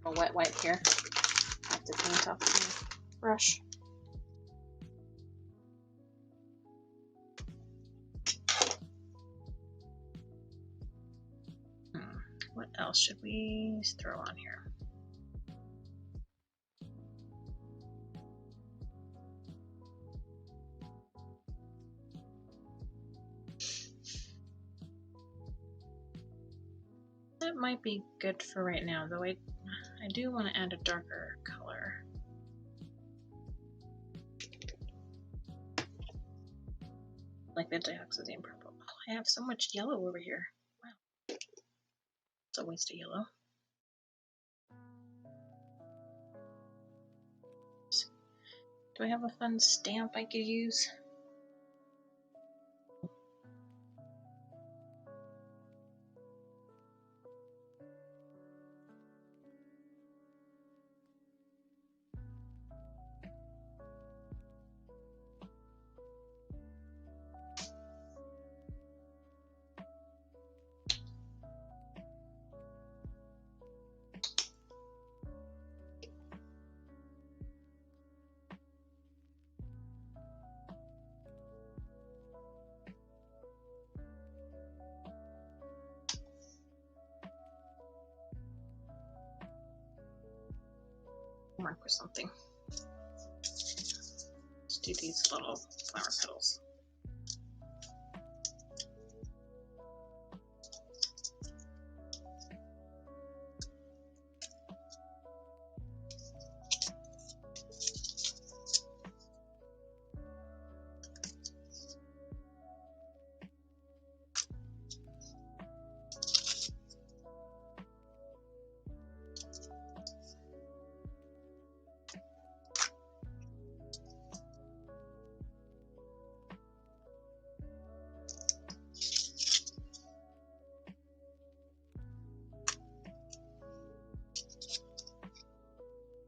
A wet wipe here. I have to paint off the brush. What else should we throw on here? That might be good for right now, though I do want to add a darker color. Like the dioxazine purple. Oh, I have so much yellow over here. Wow. It's a waste of yellow. Do I have a fun stamp I could use? Mark with something. Let's do these little flower petals.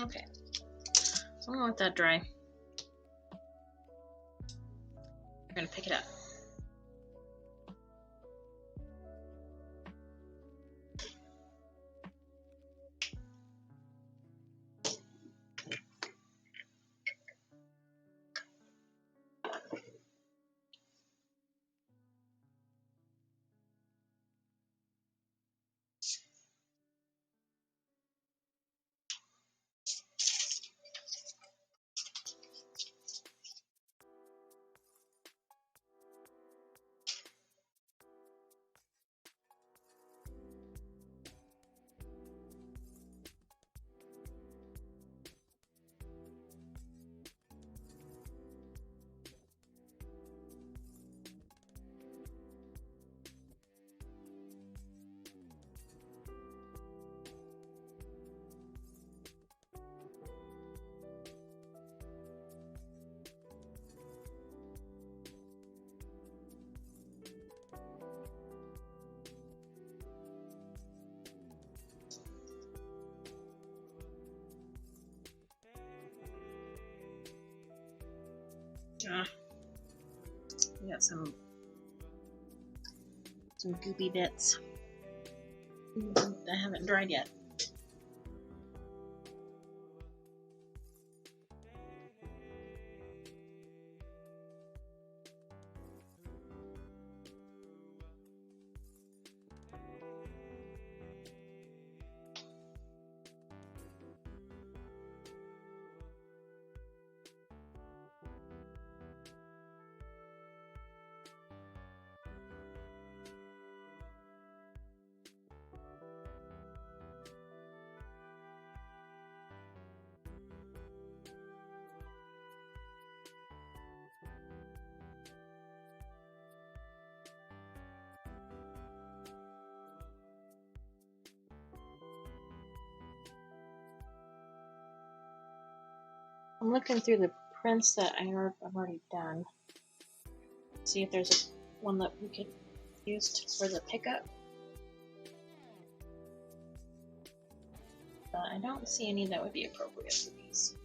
Okay, so I'm gonna let that dry. We're gonna pick it up. We got some goopy bits that haven't dried yet. I'm looking through the prints that I've already done. See if there's one that we could use for the pickup. But I don't see any that would be appropriate for these.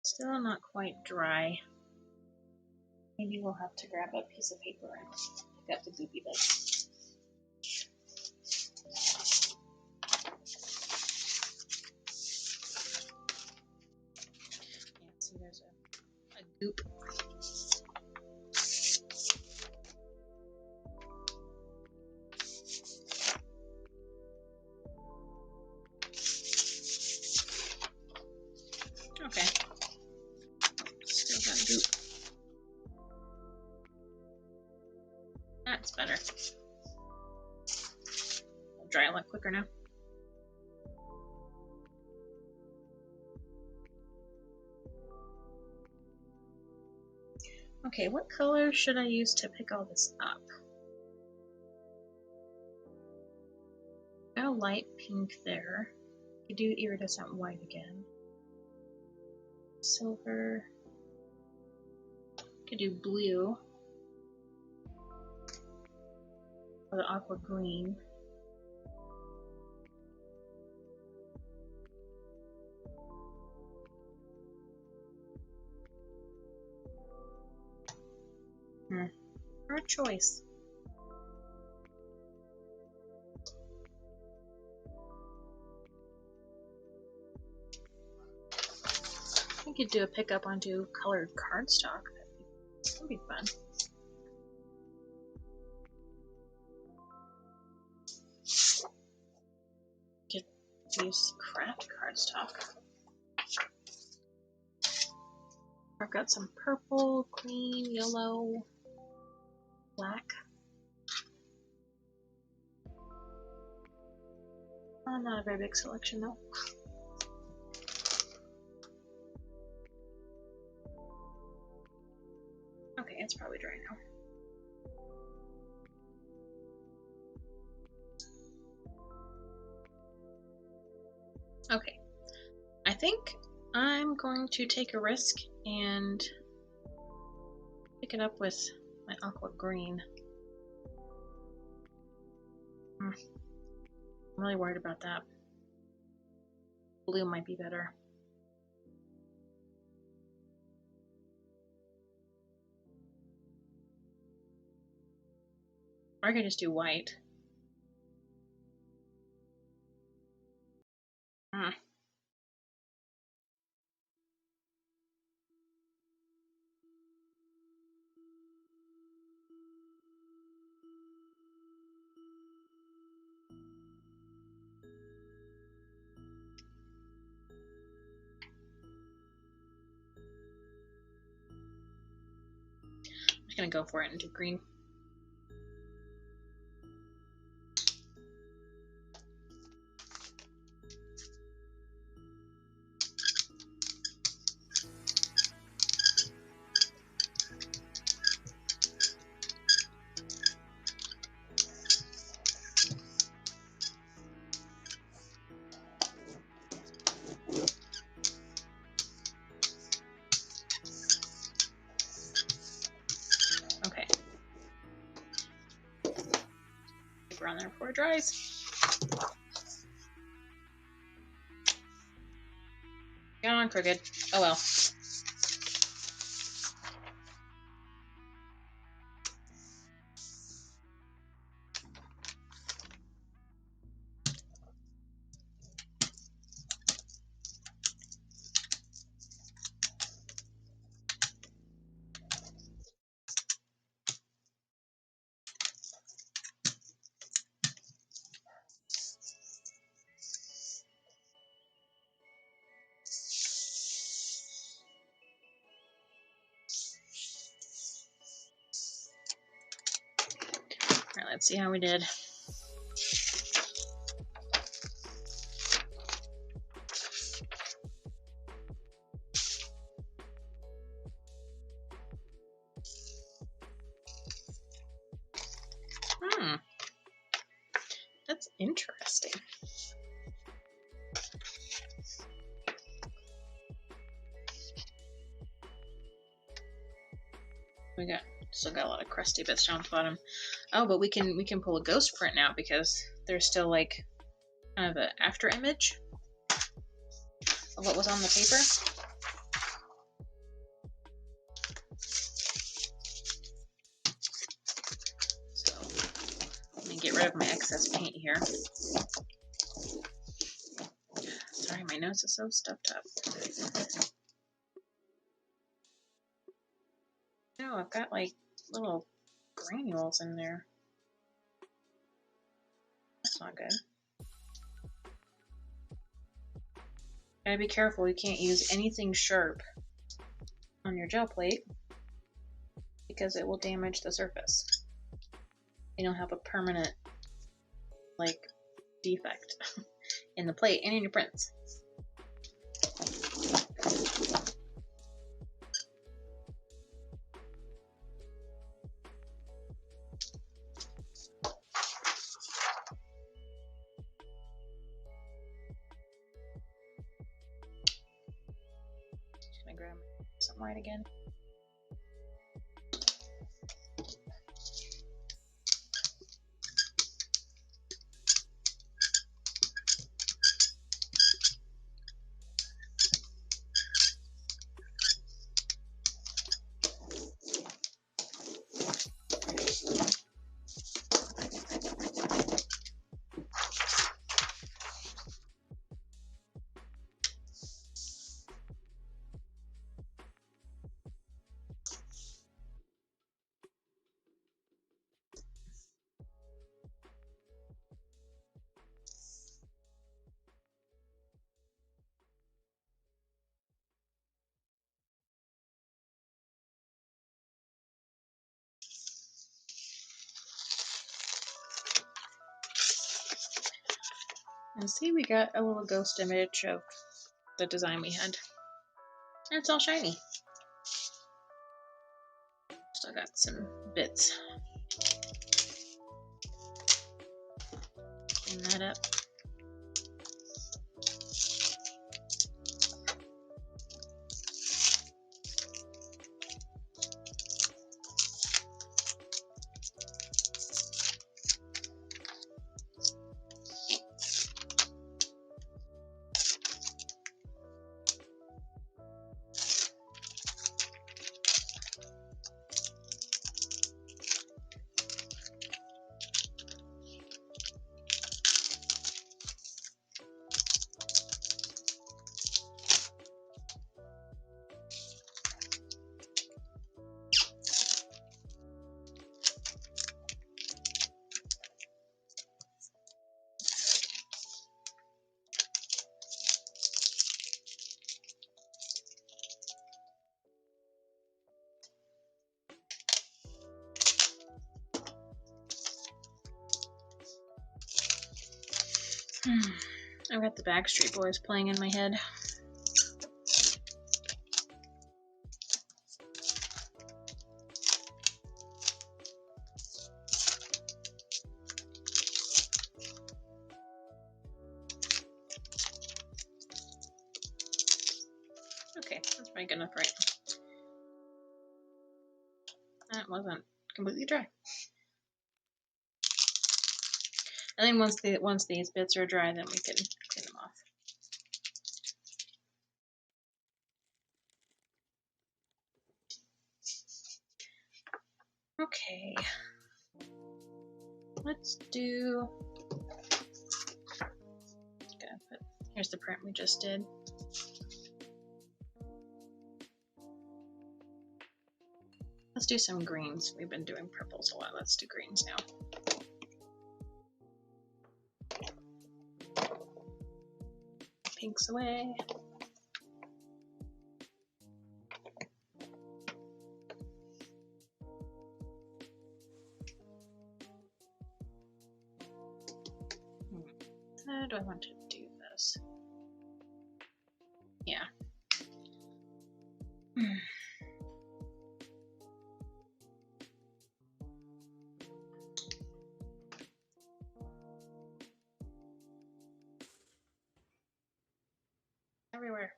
Still not quite dry. Maybe we'll have to grab a piece of paper and pick up the goopy bits. Yeah, see there's a goop. Okay. Still got goop. That's better. It'll dry a lot quicker now. Okay, what color should I use to pick all this up? Got a light pink there. You do iridescent white again. Silver. Could do blue. Or the aqua green. Hard choice. I could do a pickup onto colored cardstock. That'd be fun. Could use craft cardstock. I've got some purple, green, yellow, black. Not a very big selection though. Okay, it's probably dry now. Okay, I think I'm going to take a risk and pick it up with my aqua green. I'm really worried about that. Blue might be better. Or I could just do white. I'm just gonna go for it and do green. Okay. Paper on there before it dries. Got on crooked. Oh well. Alright, let's see how we did. That's interesting. We still got a lot of crusty bits down at the bottom. Oh, but we can pull a ghost print now because there's still like kind of an after image of what was on the paper. rid of my excess paint here. Sorry, my nose is so stuffed up. No, I've got like little granules in there. That's not good. Gotta be careful, you can't use anything sharp on your gel plate because it will damage the surface. You'll have a permanent like defect in the plate and in your prints. Just gonna grab some white again. And see, we got a little ghost image of the design we had. And it's all shiny. Still got some bits. Clean that up. I've got the Backstreet Boys playing in my head. Okay, that's probably good enough, right? That wasn't completely dry. I think once these bits are dry, then we can clean them off. Okay, let's do. Here's the print we just did. Let's do some greens. We've been doing purples a lot. Let's do greens now. Pinks away. How do I want to do this? Yeah. Everywhere.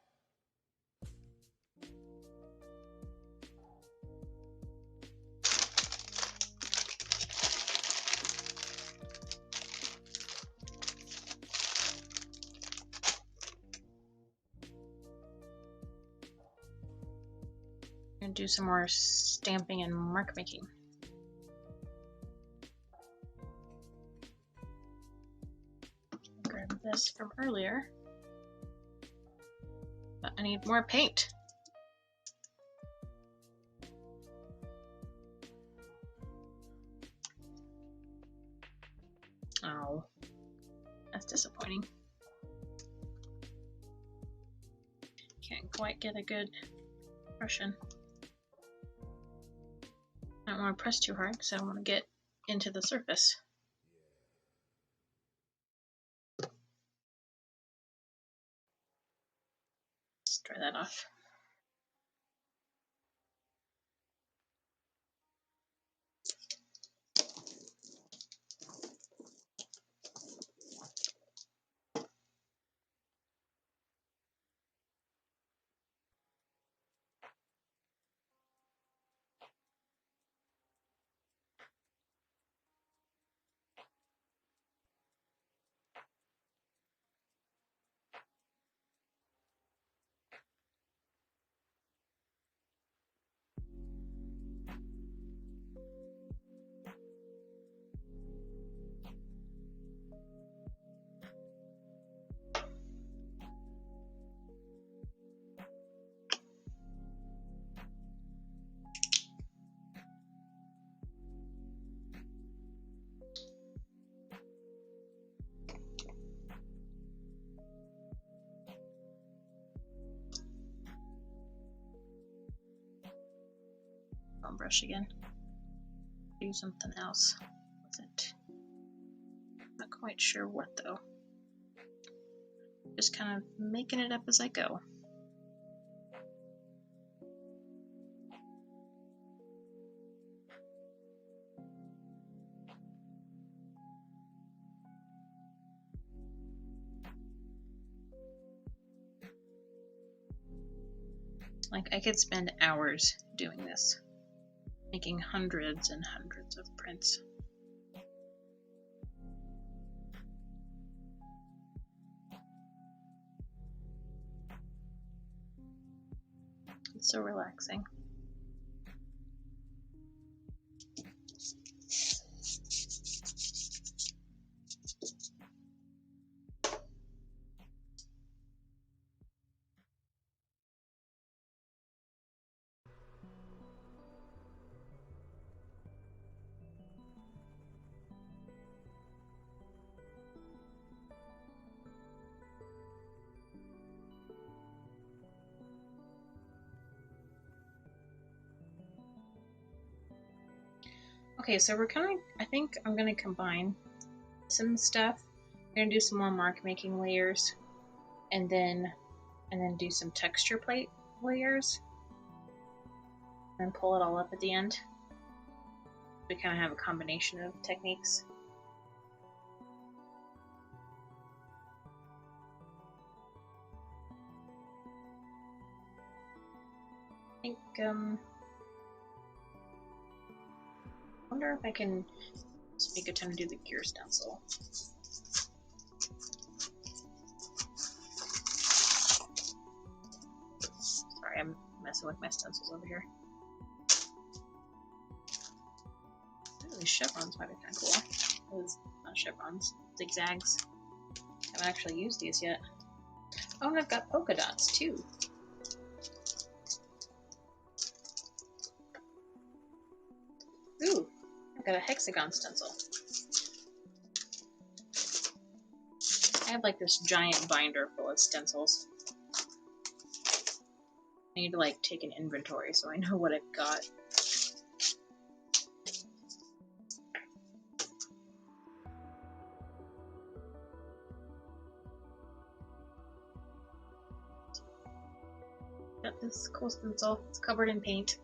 And do some more stamping and mark making. this from earlier. But I need more paint. Oh, that's disappointing. Can't quite get a good impression. I don't want to press too hard because I don't want to get into the surface. Let's dry that off. I'll brush again. Do something else with it. Not quite sure what though. Just kind of making it up as I go. Like, I could spend hours doing this, making hundreds and hundreds of prints. It's so relaxing. Okay, so we're I think I'm gonna combine some stuff. I'm gonna do some more mark making layers, and then do some texture plate layers, and pull it all up at the end. We kind of have a combination of techniques. I think wonder if I can make a time to do the gear stencil. Sorry, I'm messing with my stencils over here. Ooh, these chevrons might be kind of cool. Those, not chevrons, zigzags. I haven't actually used these yet. Oh, and I've got polka dots too. Ooh, I've got a hexagon stencil. I have like this giant binder full of stencils. I need to like take an inventory so I know what I've got. Got this cool stencil. It's covered in paint.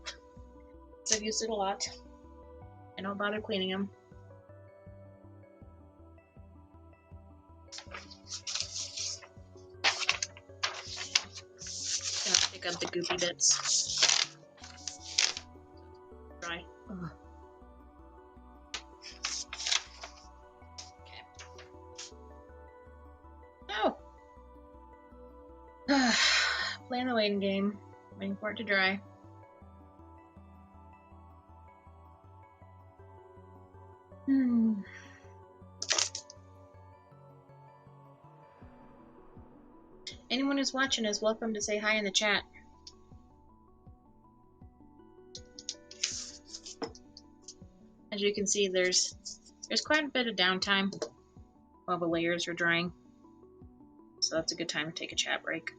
I've used it a lot. I don't bother cleaning them. Gonna pick up the goopy bits. Dry. Ugh. Okay. Oh! Playing the waiting game. Waiting for it to dry. Anyone who's watching is welcome to say hi in the chat. As you can see, there's quite a bit of downtime while the layers are drying. So that's a good time to take a chat break.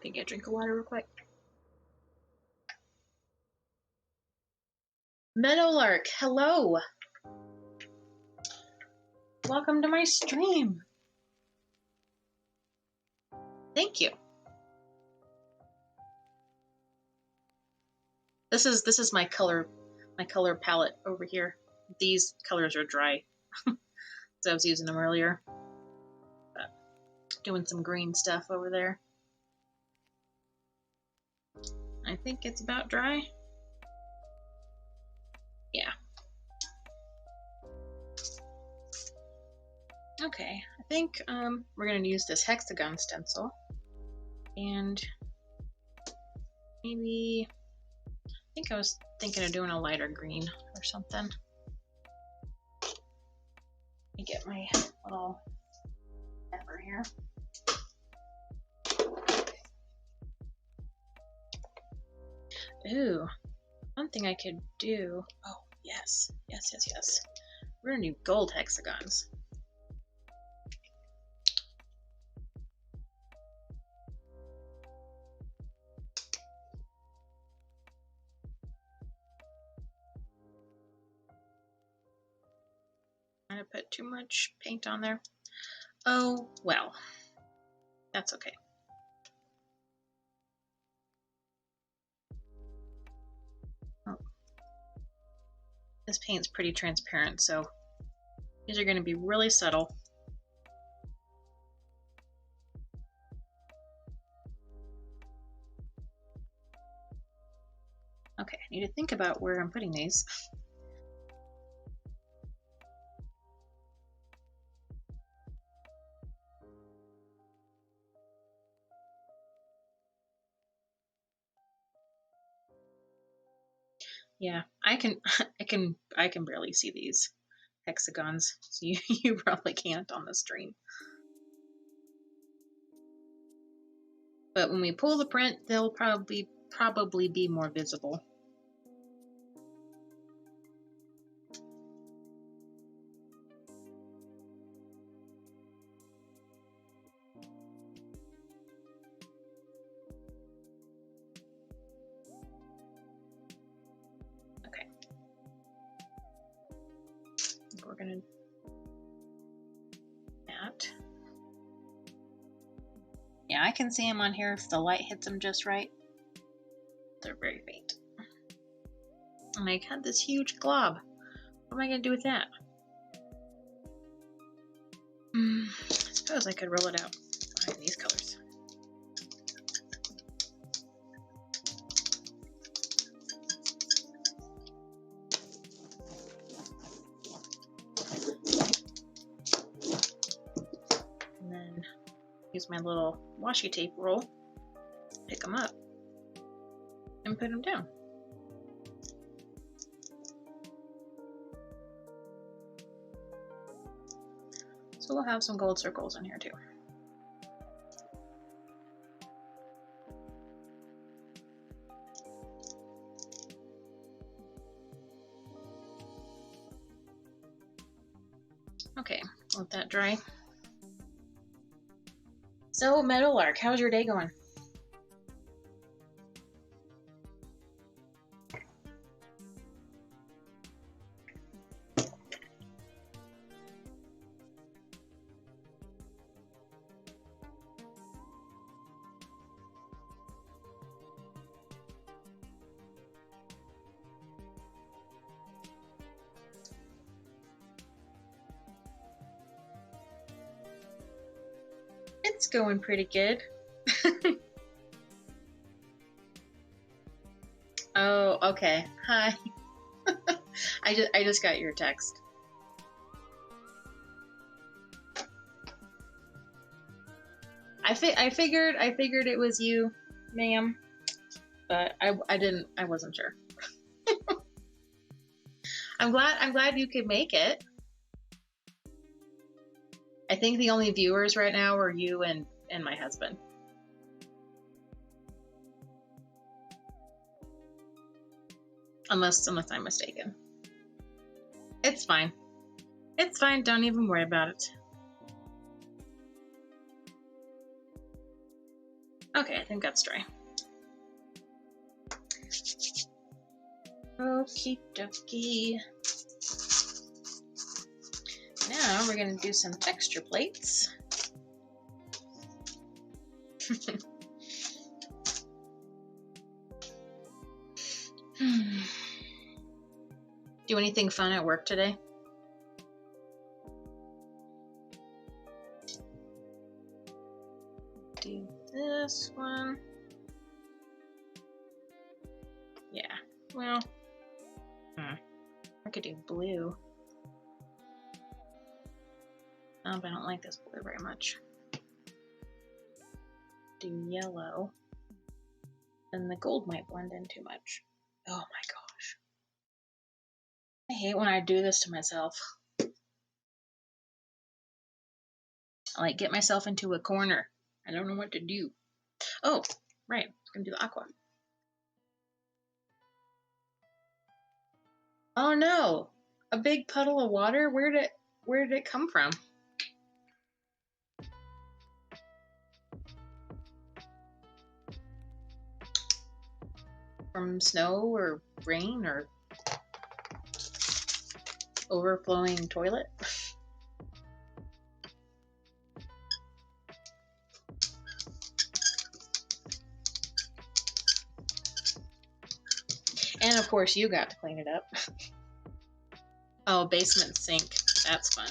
Can I get a drink of water real quick? Meadowlark, hello! Welcome to my stream. Thank you. This is my color palette over here. These colors are dry. So I was using them earlier. But doing some green stuff over there. I think it's about dry. Yeah. Okay, I think we're gonna use this hexagon stencil, and maybe I think I was thinking of doing a lighter green or something. Let me get my little pepper here. Ooh, one thing I could do. Oh yes, yes, yes, yes. We're gonna do gold hexagons. I put too much paint on there. Oh well, that's okay. Oh. This paint's pretty transparent, so these are going to be really subtle. Okay, I need to think about where I'm putting these. Yeah, I can barely see these hexagons, so you probably can't on the stream. But when we pull the print, they'll probably be more visible. Okay. We're gonna that. Yeah, I can see them on here if the light hits them just right. They're very faint. And I had this huge glob. What am I gonna do with that? I suppose I could roll it out behind these colors. And then use my little washi tape roll, pick them up, and put them down. So we'll have some gold circles in here too. Okay, let that dry. So, Meadowlark, how's your day going? It's going pretty good. Oh, okay. Hi. I just got your text. I figured it was you, ma'am, but I wasn't sure. I'm glad you could make it. I think the only viewers right now are you and my husband. Unless I'm mistaken. It's fine. It's fine, don't even worry about it. Okay, I think that's dry. Okie dokie. Now we're gonna do some texture plates. Do anything fun at work today? Do this one. Yeah, well, I could do blue. But I don't like this blue very much. Do yellow. And the gold might blend in too much. Oh my gosh. I hate when I do this to myself. I like get myself into a corner. I don't know what to do. Oh, right. I was gonna do the aqua. Oh no! A big puddle of water? Where did it come from? From snow or rain or overflowing toilet? And of course you got to clean it up. Oh, basement sink. That's fun.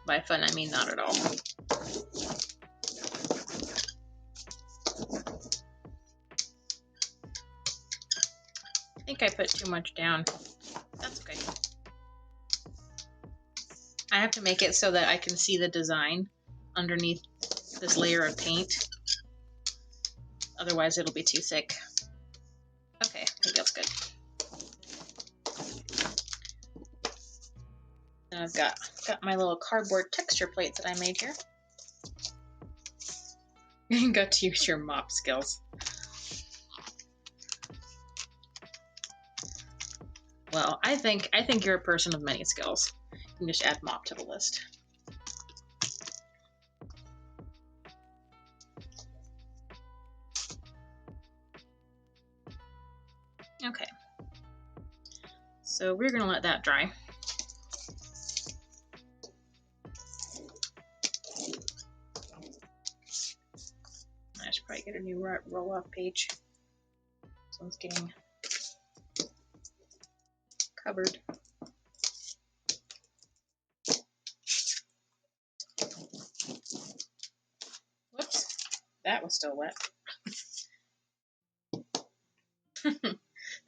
By fun, I mean not at all. I think I put too much down. That's okay. I have to make it so that I can see the design underneath this layer of paint. Otherwise, it'll be too thick. Okay, I think that's good. And I've got my little cardboard texture plates that I made here. You got to use your mop skills. Well, I think you're a person of many skills. You can just add mop to the list. Okay. So we're gonna let that dry. I should probably get a new roll-off page. This one's getting covered. Whoops, that was still wet.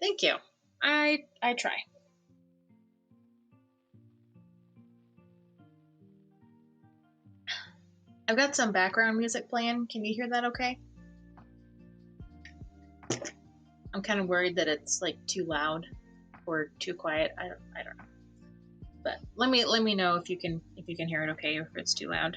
Thank you. I try. I've got some background music playing. Can you hear that okay? I'm kind of worried that it's like too loud or too quiet. I don't know. But let me know if you can hear it okay or if it's too loud.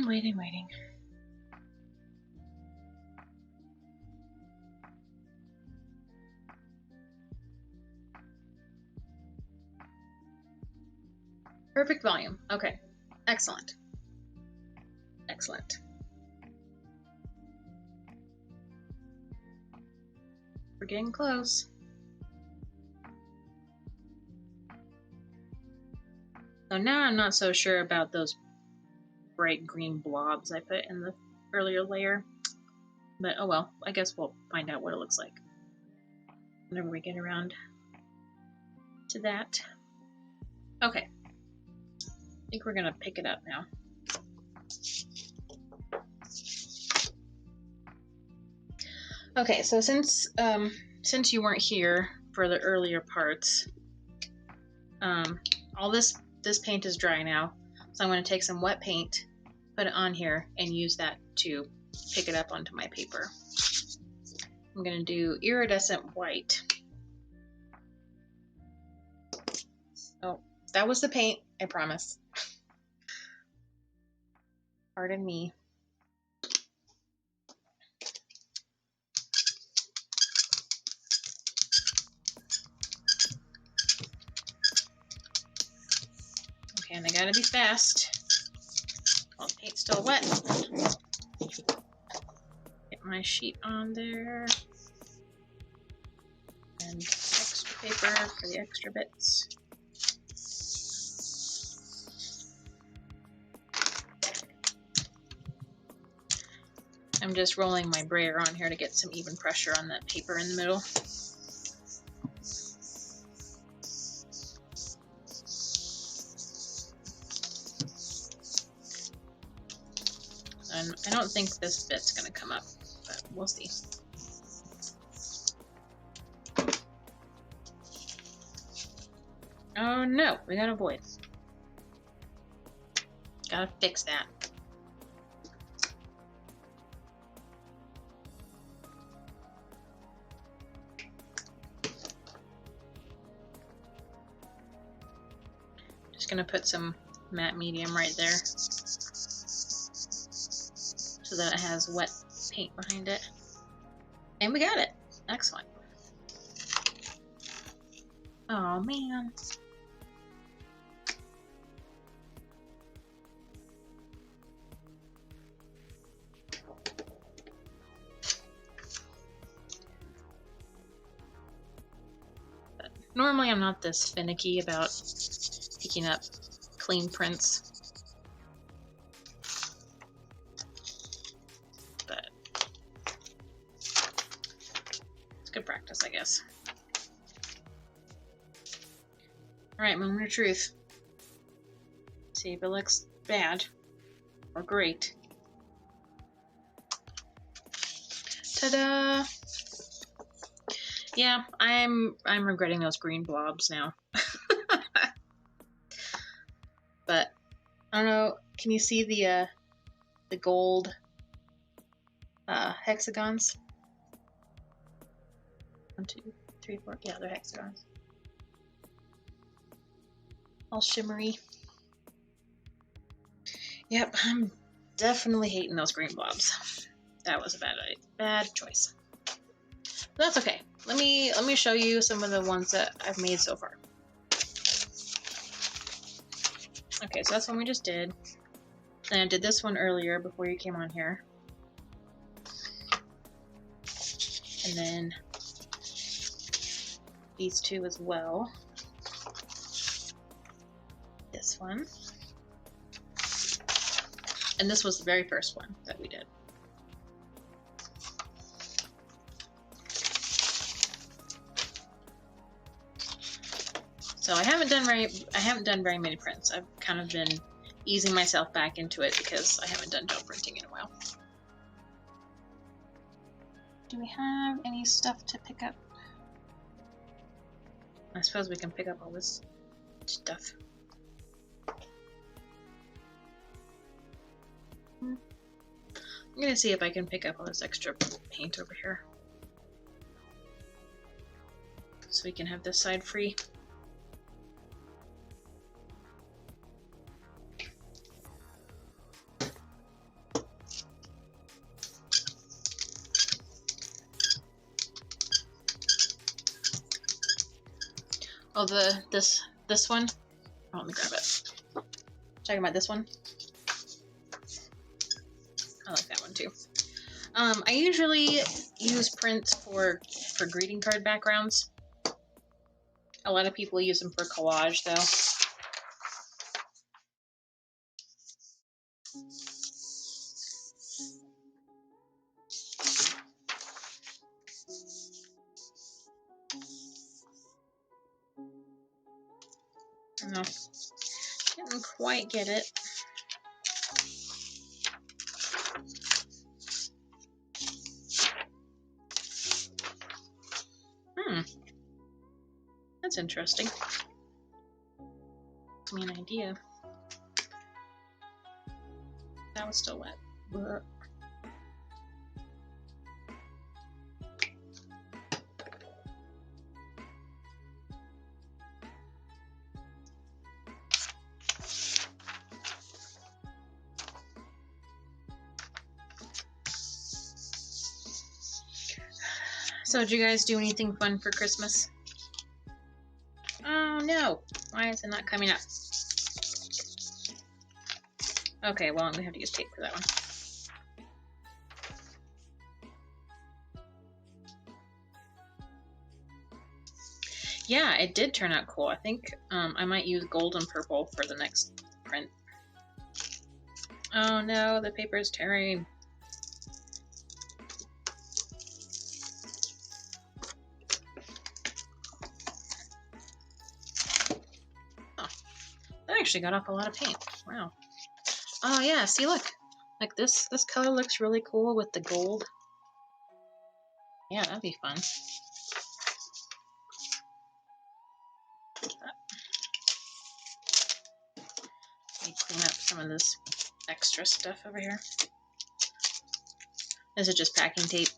Waiting. Perfect volume. Okay. Excellent. Excellent. We're getting close. So now I'm not so sure about those bright green blobs I put in the earlier layer. But oh well, I guess we'll find out what it looks like whenever we get around to that. Okay. I think we're gonna pick it up now. Okay, so since you weren't here for the earlier parts, All this paint is dry now, so I'm going to take some wet paint, put it on here, and use that to pick it up onto my paper. I'm going to do iridescent white. Oh, that was the paint, I promise. Pardon me. Okay, and I gotta be fast while the paint's still wet. Get my sheet on there. And extra paper for the extra bits. I'm just rolling my brayer on here to get some even pressure on that paper in the middle. And I don't think this bit's gonna come up, but we'll see. Oh no, we got a void. Gotta fix that. Just gonna put some matte medium right there so that it has wet paint behind it. And we got it. Excellent. Oh man. But normally I'm not this finicky about picking up clean prints. But it's good practice, I guess. Alright, moment of truth. See if it looks bad or great. Ta-da! Yeah, I'm regretting those green blobs now. But I don't know, can you see the gold hexagons? 1, 2, 3, 4. Yeah, they're hexagons. All shimmery. Yep, I'm definitely hating those green blobs. That was a bad choice. But that's okay. Let me show you some of the ones that I've made so far. Okay, so that's one we just did. And I did this one earlier before you came on here. And then these two as well. This one. And this was the very first one that we did. So I haven't done very many prints. I've kind of been easing myself back into it because I haven't done gel printing in a while. Do we have any stuff to pick up? I suppose we can pick up all this stuff. I'm gonna see if I can pick up all this extra paint over here, so we can have this side free. Oh, this one? Oh, let me grab it. Talking about this one? I like that one too. I usually use prints for greeting card backgrounds. A lot of people use them for collage though. I don't know. Didn't quite get it. That's interesting. Gives me an idea. That was still wet. Blech. So did you guys do anything fun for Christmas? Oh no, why is it not coming up? Okay, well I'm gonna have to use tape for that one. Yeah, it did turn out cool. I think I might use gold and purple for the next print. Oh no, the paper is tearing. Oh, that actually got off a lot of paint. Wow. Oh yeah, see, look. Like this color looks really cool with the gold. Yeah, that'd be fun. Let me clean up some of this extra stuff over here. This is just packing tape.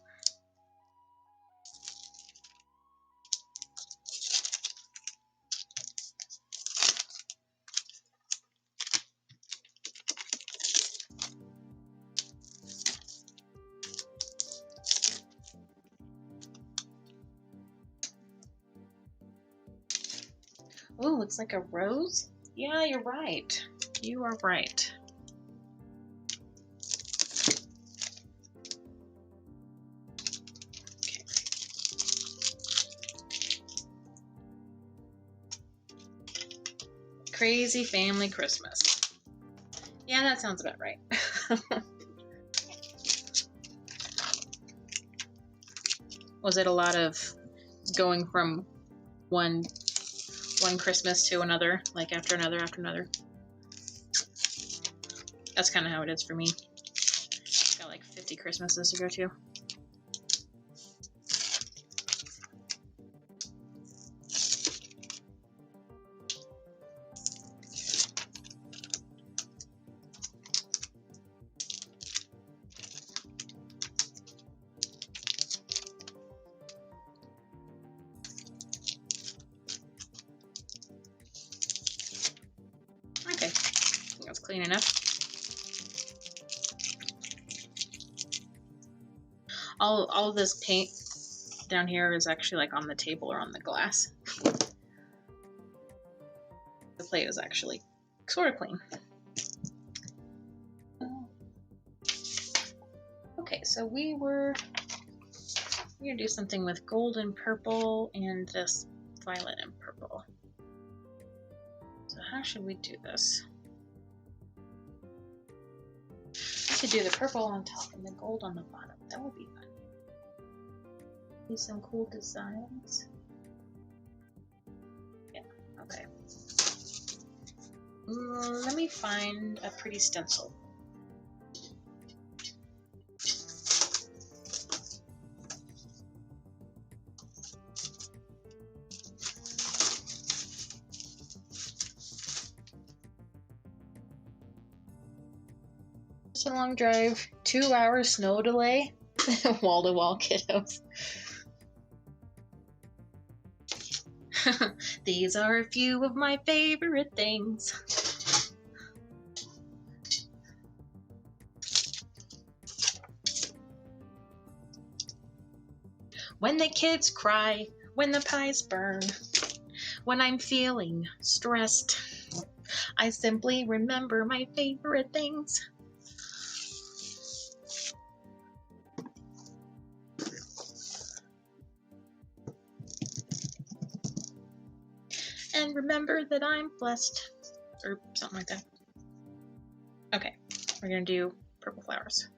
Oh, looks like a rose? Yeah, you're right. You are right. Okay. Crazy Family Christmas. Yeah, that sounds about right. Was it a lot of going from one Christmas to another, like after another after another? That's kind of how it is for me. Got like 50 Christmases to go to. Okay, I think that's clean enough. All of this paint down here is actually like on the table or on the glass. The plate is actually sort of clean. Okay, so we're gonna do something with gold and purple and this violet and purple. So how should we do this? I could do the purple on top and the gold on the bottom. That would be fun. Do some cool designs. Yeah, okay. Let me find a pretty stencil. It's a long drive, 2 hours snow delay, wall-to-wall kiddos. These are a few of my favorite things. When the kids cry, when the pies burn, when I'm feeling stressed, I simply remember my favorite things. And remember that I'm blessed, or something like that. Okay, we're gonna do purple flowers.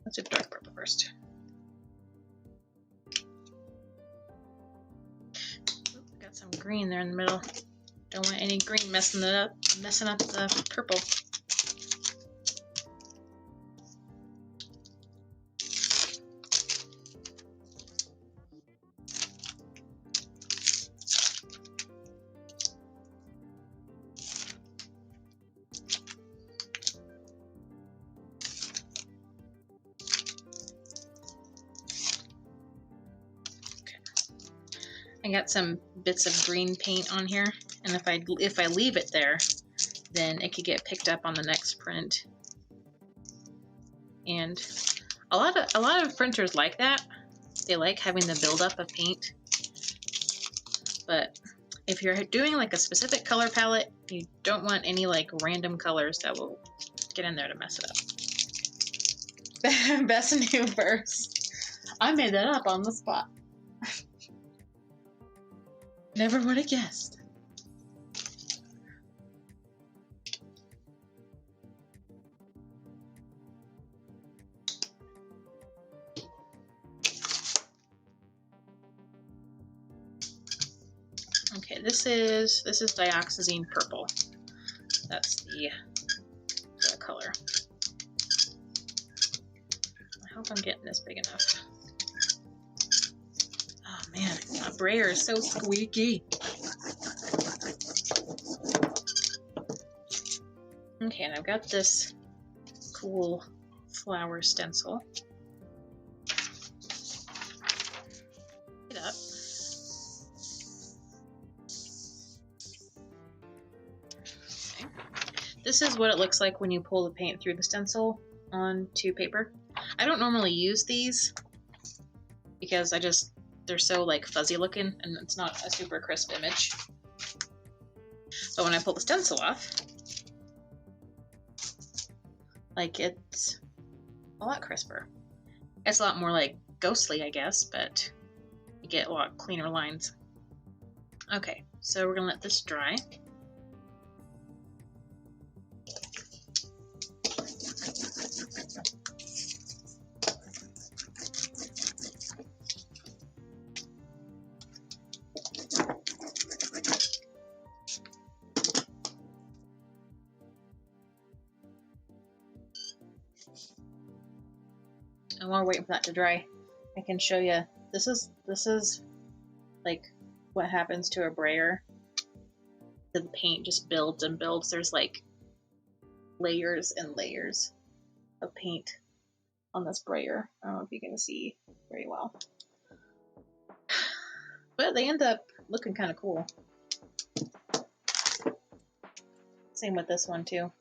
Let's do dark purple first. Got some green there in the middle. Don't want any green messing up the purple. I got some bits of green paint on here, and if I leave it there, then it could get picked up on the next print. And a lot of printers like that. They like having the buildup of paint. But if you're doing like a specific color palette, you don't want any like random colors that will get in there to mess it up. Best new verse. I made that up on the spot. Never would have guessed. Okay, this is dioxazine purple. That's the color. I hope I'm getting this big enough. Oh man, my brayer is so squeaky. Okay, and I've got this cool flower stencil. It up. Okay. This is what it looks like when you pull the paint through the stencil onto paper. I don't normally use these because they're so like fuzzy looking and it's not a super crisp image. But when I pull the stencil off, like it's a lot crisper. It's a lot more like ghostly, I guess, but you get a lot cleaner lines. Okay, so we're gonna let this dry. And while we're waiting for that to dry, I can show you. This is like what happens to a brayer. The paint just builds and builds. There's like layers and layers of paint on this brayer. I don't know if you can see very well, but they end up looking kind of cool. Same with this one too.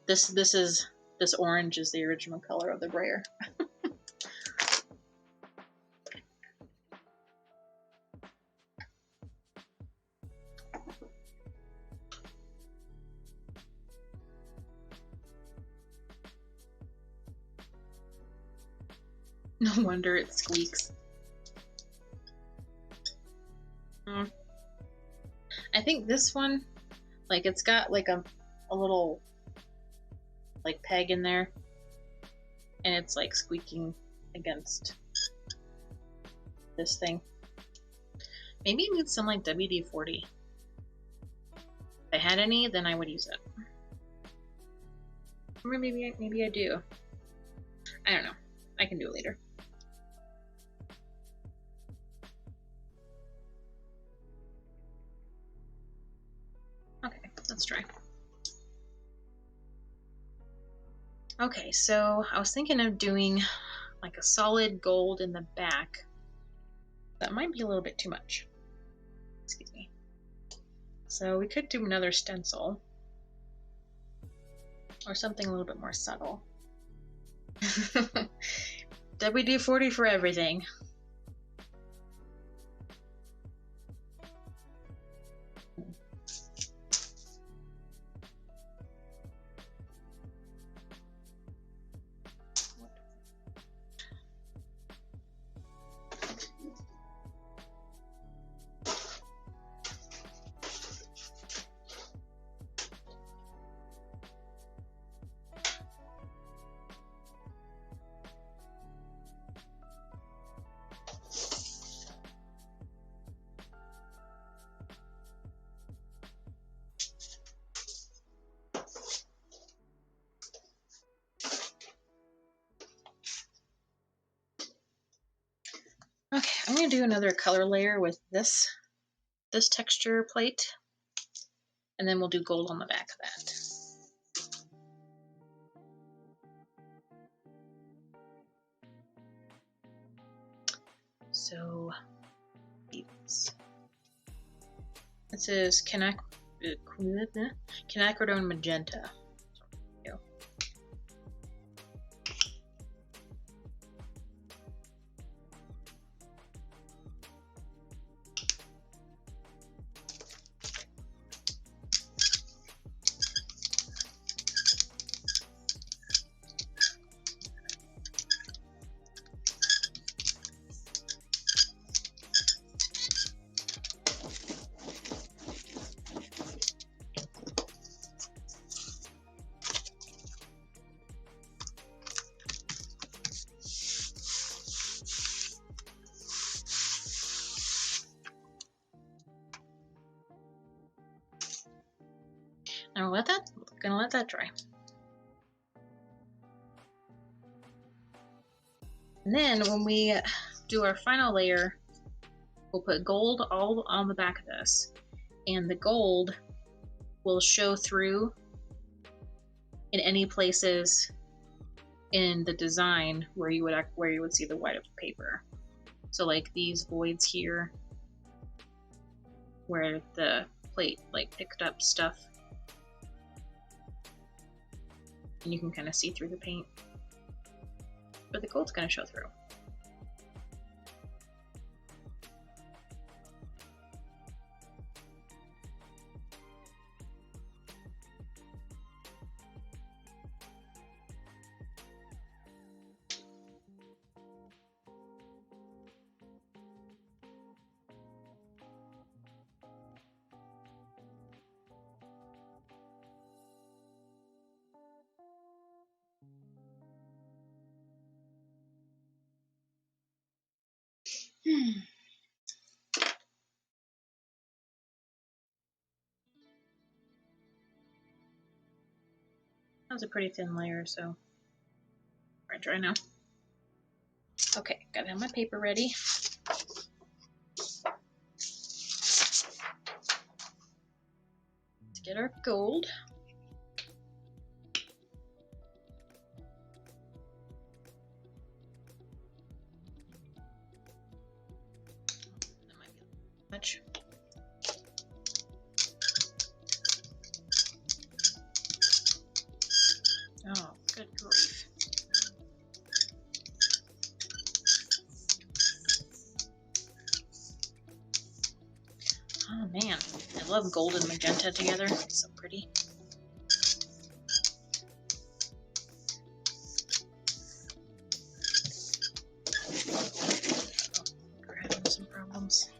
This orange is the original color of the brayer. No wonder it squeaks. I think this one, like it's got like a little like peg in there and it's like squeaking against this thing. Maybe it needs some like WD-40. If I had any, then I would use it. Or maybe I do. I don't know. I can do it later. Okay, let's try. Okay, so I was thinking of doing like a solid gold in the back. That might be a little bit too much. Excuse me. So we could do another stencil or something a little bit more subtle. WD-40 for everything. Okay, I'm going to do another color layer with this texture plate, and then we'll do gold on the back of that. So leaves. This is quinacridone magenta. Now gonna let that dry. And then when we do our final layer, we'll put gold all on the back of this, and the gold will show through in any places in the design where you would see the white of the paper. So like these voids here, where the plate like picked up stuff, and you can kind of see through the paint, but the gold's going to show through. That was a pretty thin layer, so we're dry now. Okay, gotta have my paper ready. Let's get our gold. That might be much. Oh, good grief. Oh man, I love gold and magenta together. It's so pretty. Oh, we're having some problems.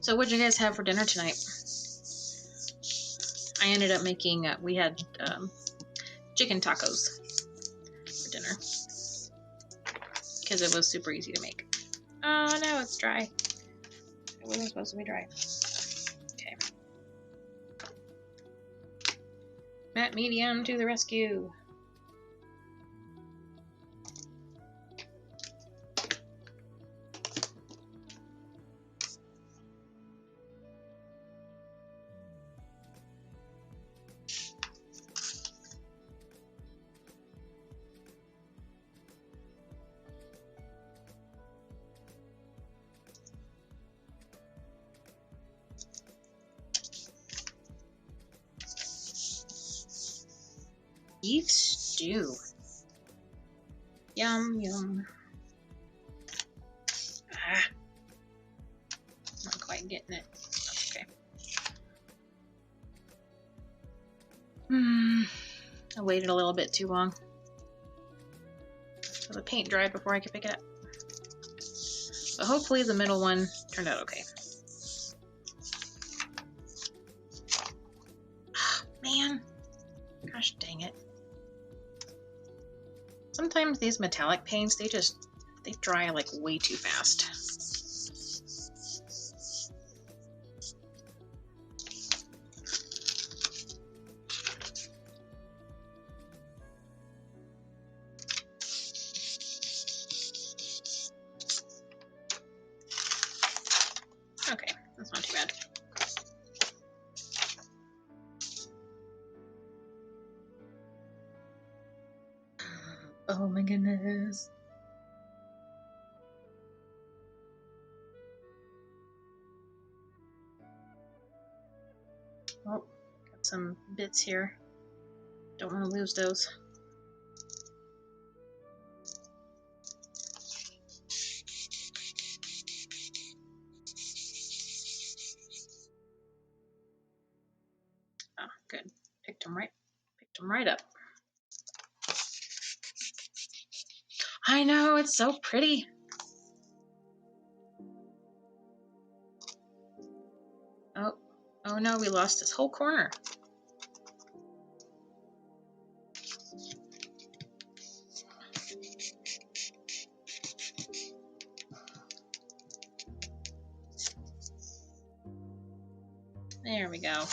So what'd you guys have for dinner tonight? I ended up making, we had chicken tacos for dinner because it was super easy to make. Oh no, it's dry. It wasn't supposed to be dry. Okay. Matte medium to the rescue. Beef stew. Yum, yum. Ah. Not quite getting it. Okay. I waited a little bit too long. So the paint dried before I could pick it up. But hopefully the middle one turned out okay. Oh, man. Gosh dang it. Sometimes these metallic paints, they dry like way too fast. Oh my goodness. Oh, got some bits here. Don't want to lose those. Oh, good. Picked them right up. I know, it's so pretty. Oh no, we lost this whole corner. There we go.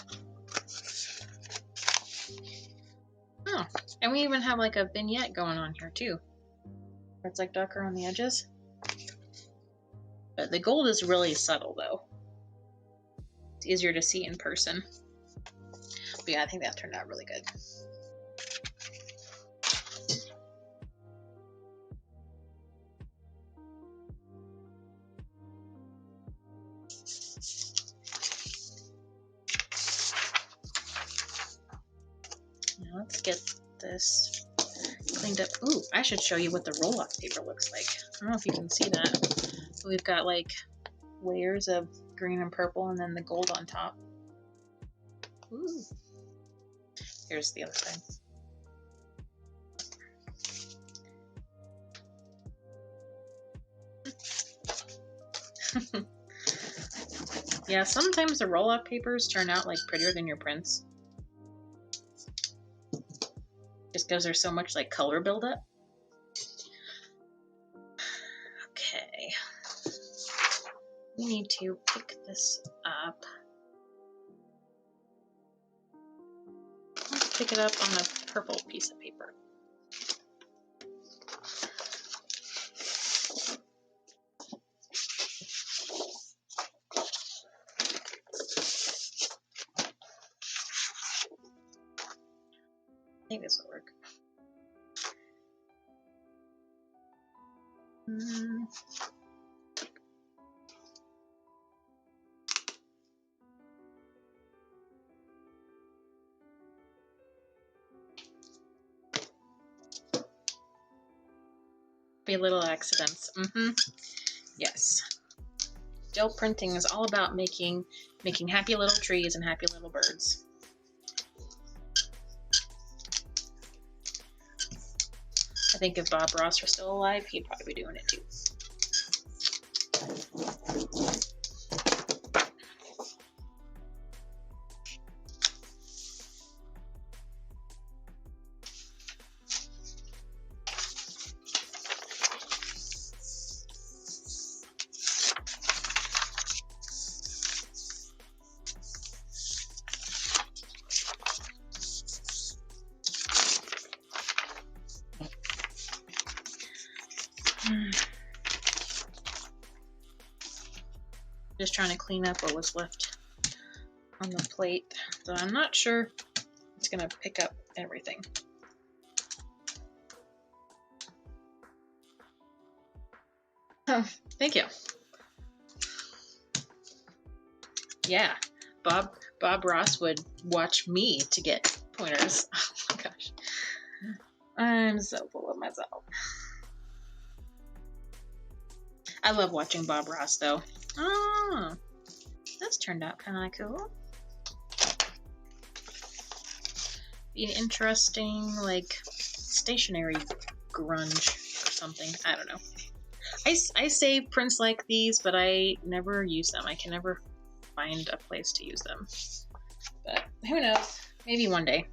Oh, and we even have like a vignette going on here too. It's like darker on the edges. But the gold is really subtle though. It's easier to see in person. But yeah, I think that turned out really good. Now let's get this cleaned up. Ooh, I should show you what the roll-off paper looks like. I don't know if you can see that. We've got like layers of green and purple and then the gold on top. Ooh. Here's the other side. Yeah, sometimes the roll-off papers turn out like prettier than your prints. Just because there's so much like color buildup. Okay. We need to pick this up. Let's pick it up on a purple piece of paper. I think this will work. Be little accidents. Yes. Gel printing is all about making happy little trees and happy little birds. I think if Bob Ross were still alive, he'd probably be doing it too. Just trying to clean up what was left on the plate. So I'm not sure it's gonna pick up everything. Oh, thank you. Yeah, Bob Ross would watch me to get pointers. Oh my gosh. I'm so full of myself. I love watching Bob Ross though. Oh, this turned out kind of cool. Be an interesting, like, stationary grunge or something. I don't know. I save prints like these, but I never use them. I can never find a place to use them. But who knows? Maybe one day.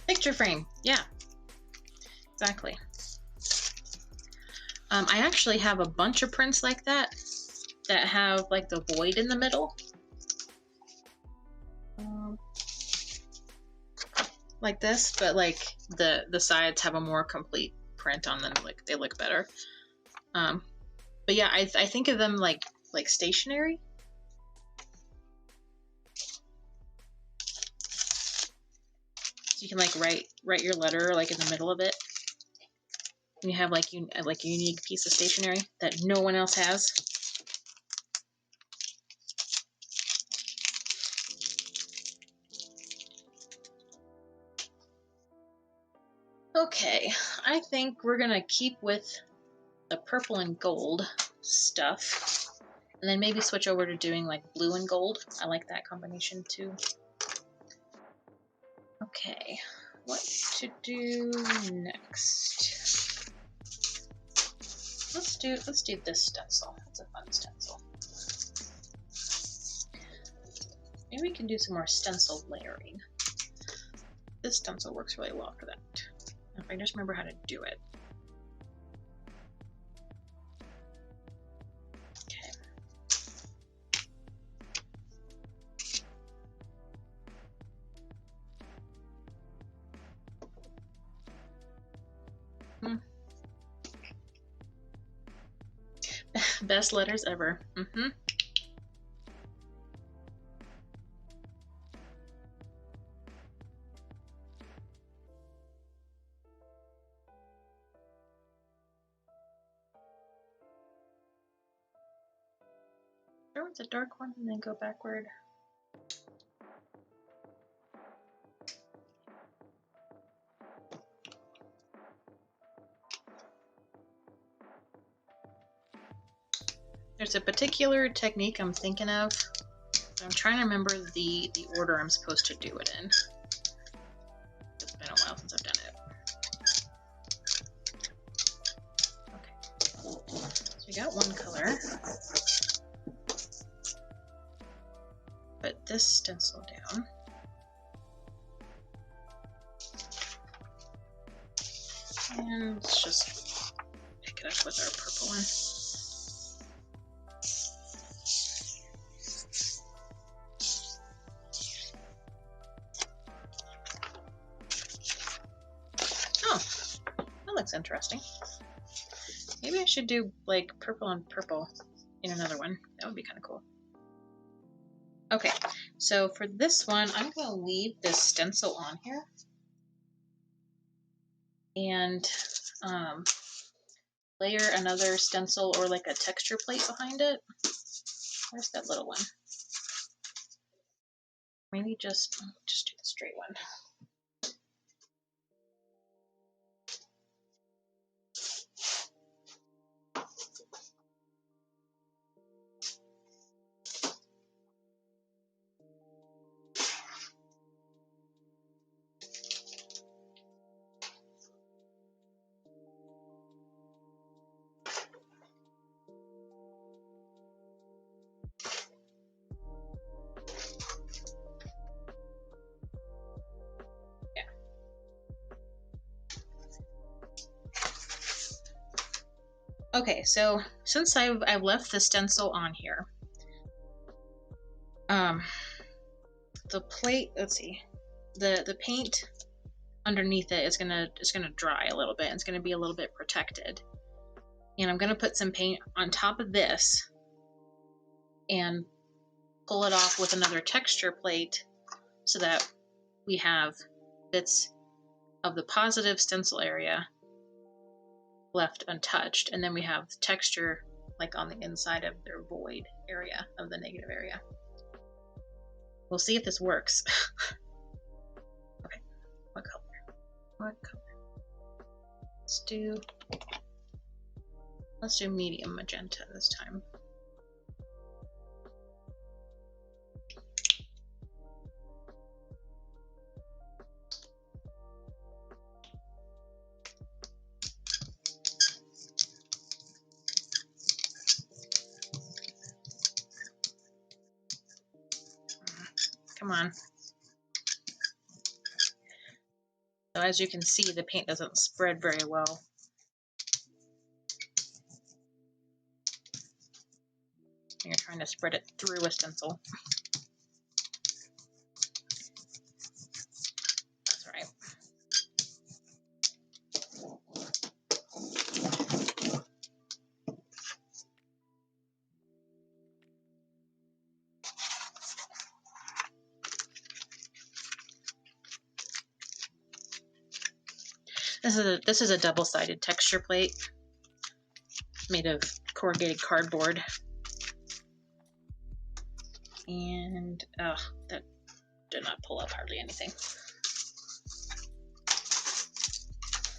Picture frame, yeah, exactly. I actually have a bunch of prints like that have like the void in the middle. like this, but like the sides have a more complete print on them. Like they look better. But yeah, I think of them like stationery. So you can like write your letter like in the middle of it. And you have like a unique piece of stationery that no one else has. Okay, I think we're gonna keep with the purple and gold stuff, and then maybe switch over to doing like blue and gold. I like that combination too. Okay, what to do next? Let's do this stencil. That's a fun stencil. Maybe we can do some more stencil layering. This stencil works really well for that. If I just remember how to do it. Okay. Best letters ever. Mm-hmm. Start with the dark one and then go backward. There's a particular technique I'm thinking of. I'm trying to remember the order I'm supposed to do it in. It's been a while since I've done it. Okay. So we got one color. Put this stencil down. And let's just pick it up with our purple one. That looks interesting. Maybe I should do like purple and purple in another one. That would be kind of cool. Okay, so for this one, I'm going to leave this stencil on here and layer another stencil or like a texture plate behind it. Where's that little one? Maybe just do the straight one. Okay, so since I've left the stencil on here, the plate, let's see, the paint underneath it is gonna dry a little bit, and it's gonna be a little bit protected. And I'm gonna put some paint on top of this and pull it off with another texture plate so that we have bits of the positive stencil area left untouched, and then we have the texture like on the inside of their void area of the negative area. We'll see if this works. Okay, what color? What color? Let's do medium magenta this time. Come on. So as you can see, the paint doesn't spread very well. You're trying to spread it through a stencil. That's right. This is a double-sided texture plate made of corrugated cardboard. And that did not pull up hardly anything.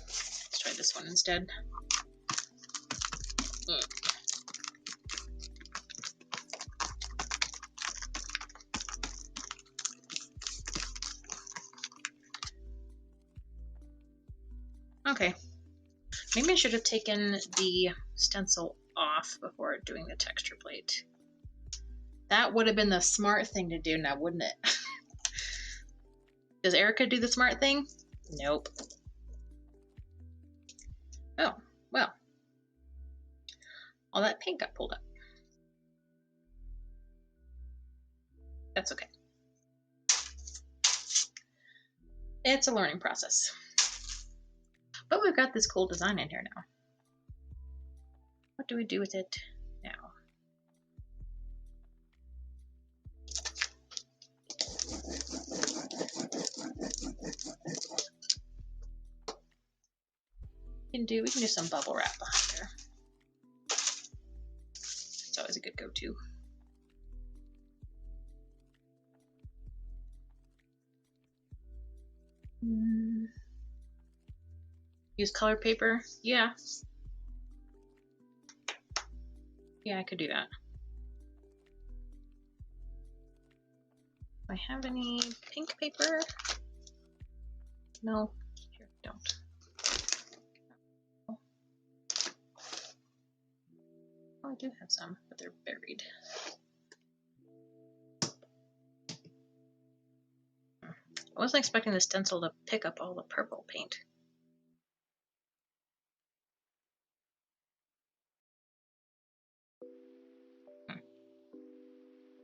Let's try this one instead. Okay, maybe I should have taken the stencil off before doing the texture plate. That would have been the smart thing to do now, wouldn't it? Does Erica do the smart thing? Nope. Oh, well. All that paint got pulled up. That's okay. It's a learning process. But we've got this cool design in here now. What do we do with it now? We can do some bubble wrap behind there. It's always a good go-to. Use colored paper? Yeah. Yeah, I could do that. Do I have any pink paper? No, here, don't. Oh, I do have some, but they're buried. I wasn't expecting the stencil to pick up all the purple paint.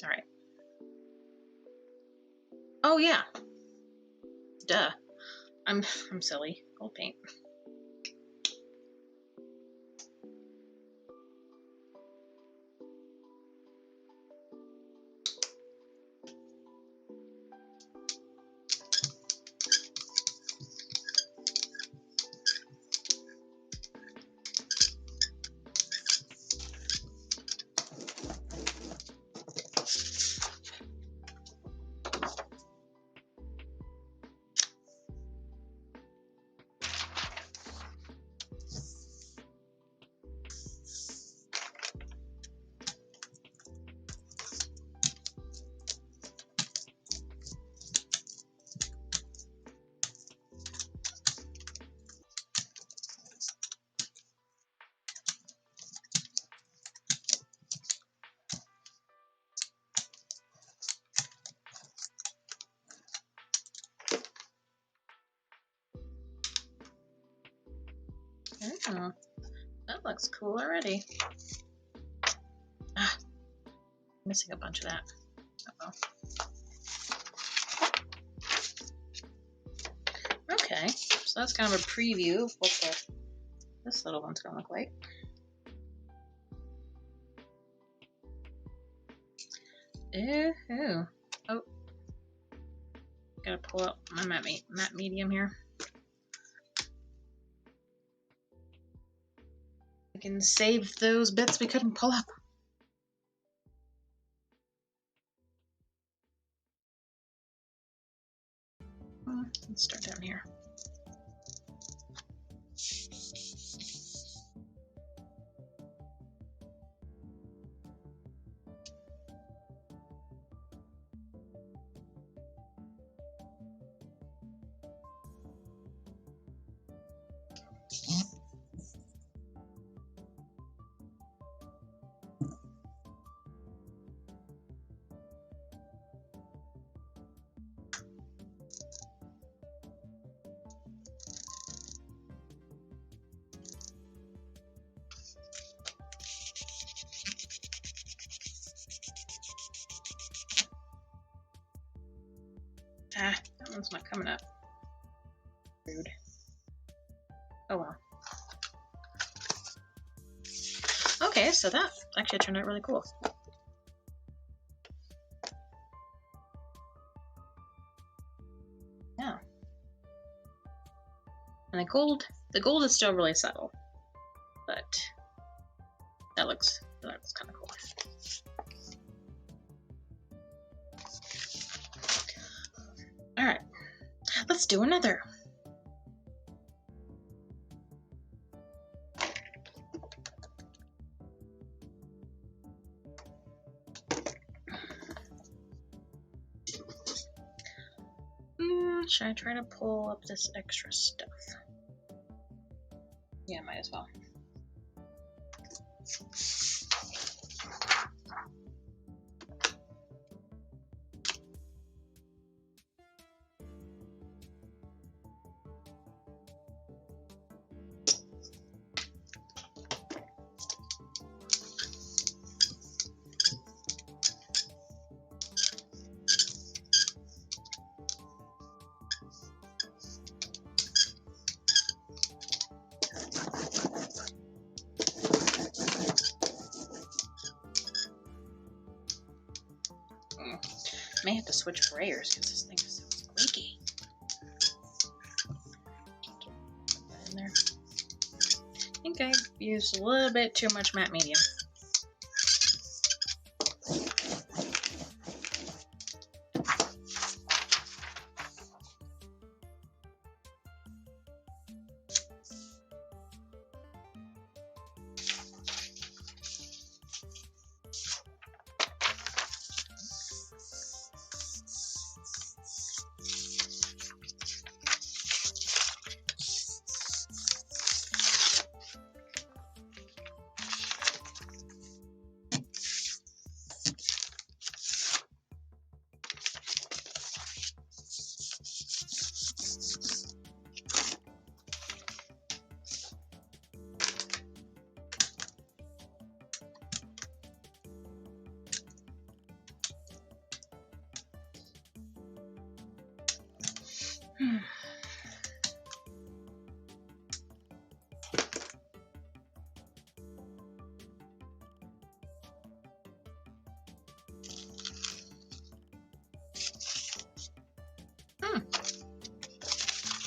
All right. Oh yeah. Duh. I'm silly. Gold paint. Oh, that looks cool already. Ah, missing a bunch of that. Uh-oh. Okay, so that's kind of a preview of what this little one's gonna look like. Ooh. Oh, gotta pull out my matte medium here. I can save those bits we couldn't pull up. Let's start down here. Ah, that one's not coming up. Rude. Oh well. Okay, so that actually turned out really cool. Yeah. And the gold is still really subtle, but that looks kind of cool. All right, let's do another. Should I try to pull up this extra stuff? Yeah, might as well. May have to switch sprayers because this thing is so squeaky. Put that in there. I think I used a little bit too much matte medium.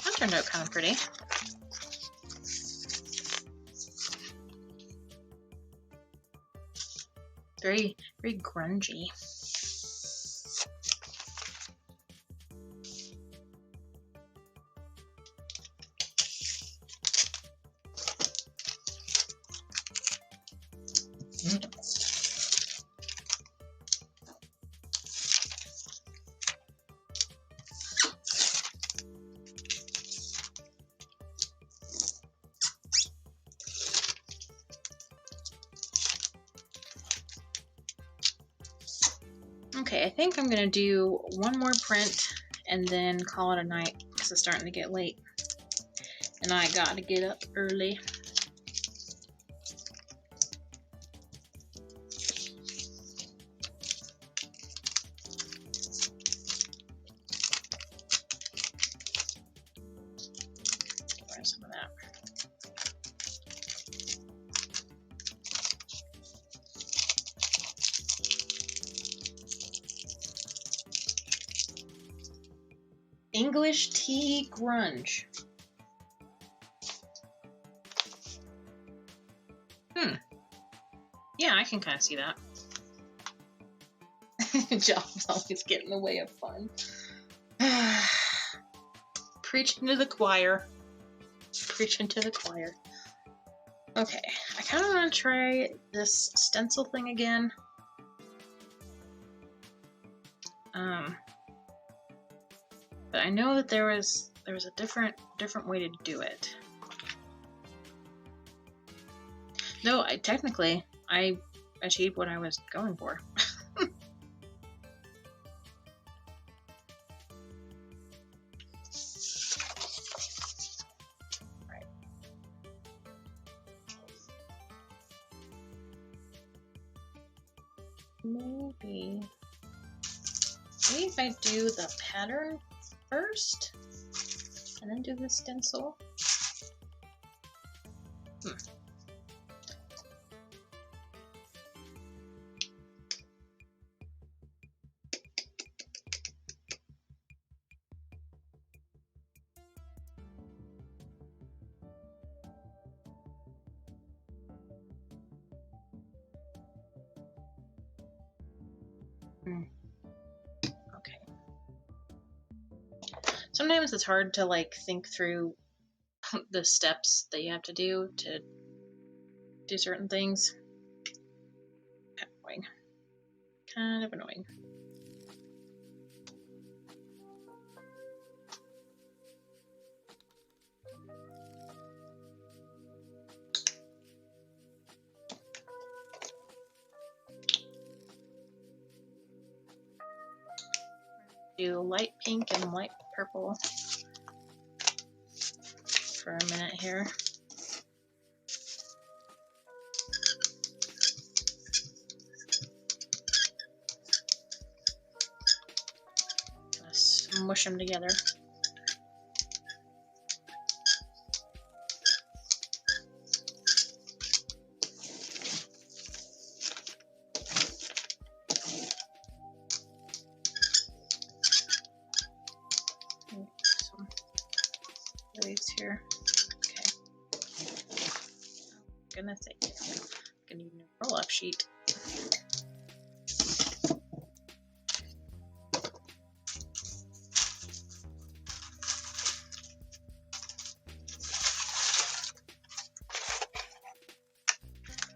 That turned out kind of pretty. Very, very grungy. Okay, I think I'm gonna do one more print and then call it a night because it's starting to get late and I gotta get up early. Where's some of that? English tea grunge. Yeah, I can kind of see that. Jobs always get in the way of fun. Preaching to the choir. Preaching to the choir. Okay, I kind of want to try this stencil thing again. But I know that there was a different way to do it. No, technically I achieved what I was going for. Right. Maybe if I do the pattern first and then do the stencil. Sometimes it's hard to like think through the steps that you have to do certain things. Kind of annoying. Do light pink and light purple for a minute here. Gonna smush them together. Some waves here. Okay. Oh, goodness sake. I'm gonna need a new roll-up sheet.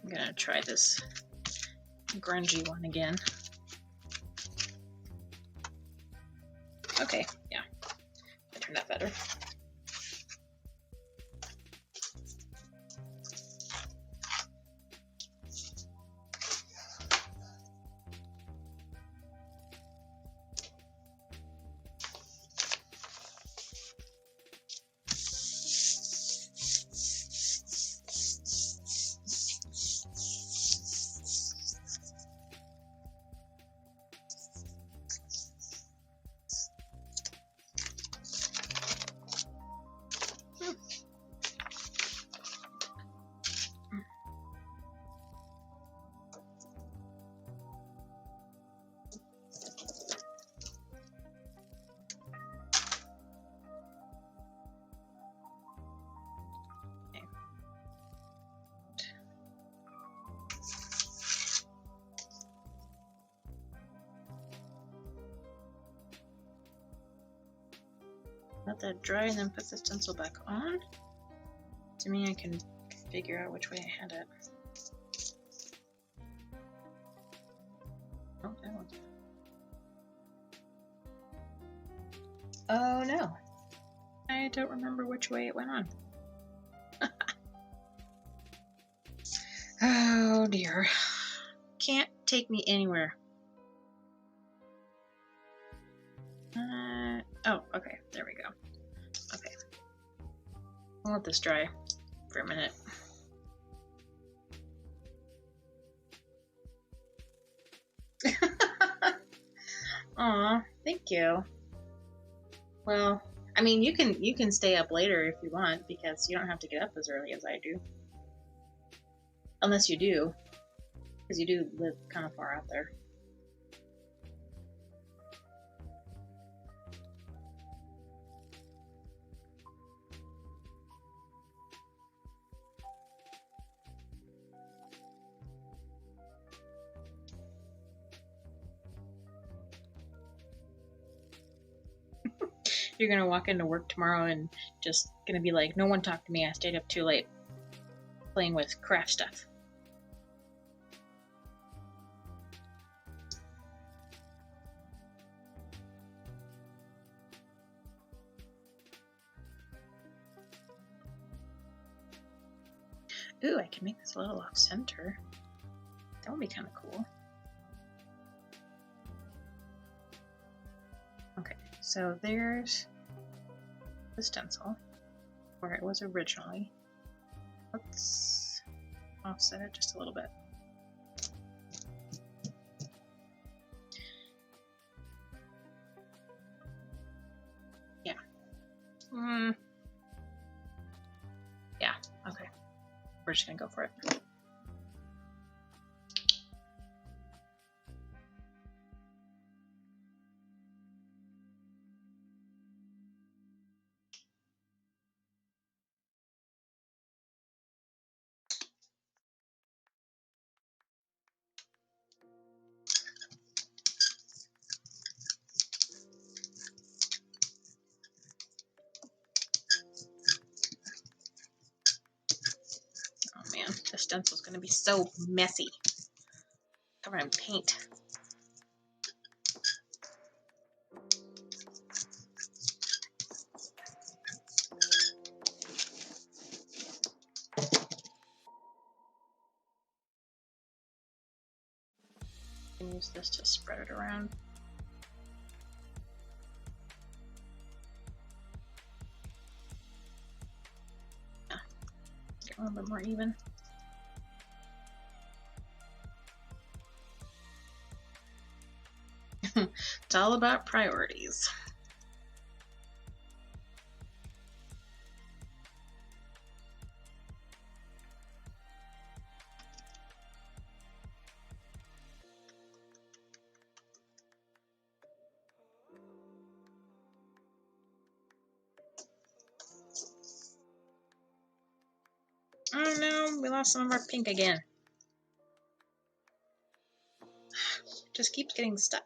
I'm gonna try this grungy one again. Okay, yeah, that turned out better. Let that dry and then put the stencil back on. To me, I can figure out which way I had it. Oh, that one's. Oh no. I don't remember which way it went on. Oh dear. Can't take me anywhere. Oh, okay. There we go. Okay. I'll let this dry for a minute. Aw, thank you. Well, I mean, you can stay up later if you want, because you don't have to get up as early as I do. Unless you do, because you do live kind of far out there. You're gonna walk into work tomorrow and just gonna be like, no one talked to me, I stayed up too late playing with craft stuff. Ooh, I can make this a little off center. That would be kind of cool. Okay, so there's the stencil where it was originally. Let's offset it just a little bit. Yeah. Yeah, okay. We're just gonna go for it. stencil is going to be so messy. Covered in paint. I can use this to spread it around. Yeah, get a little bit more even. It's all about priorities. Oh no, we lost some of our pink again. It just keeps getting stuck.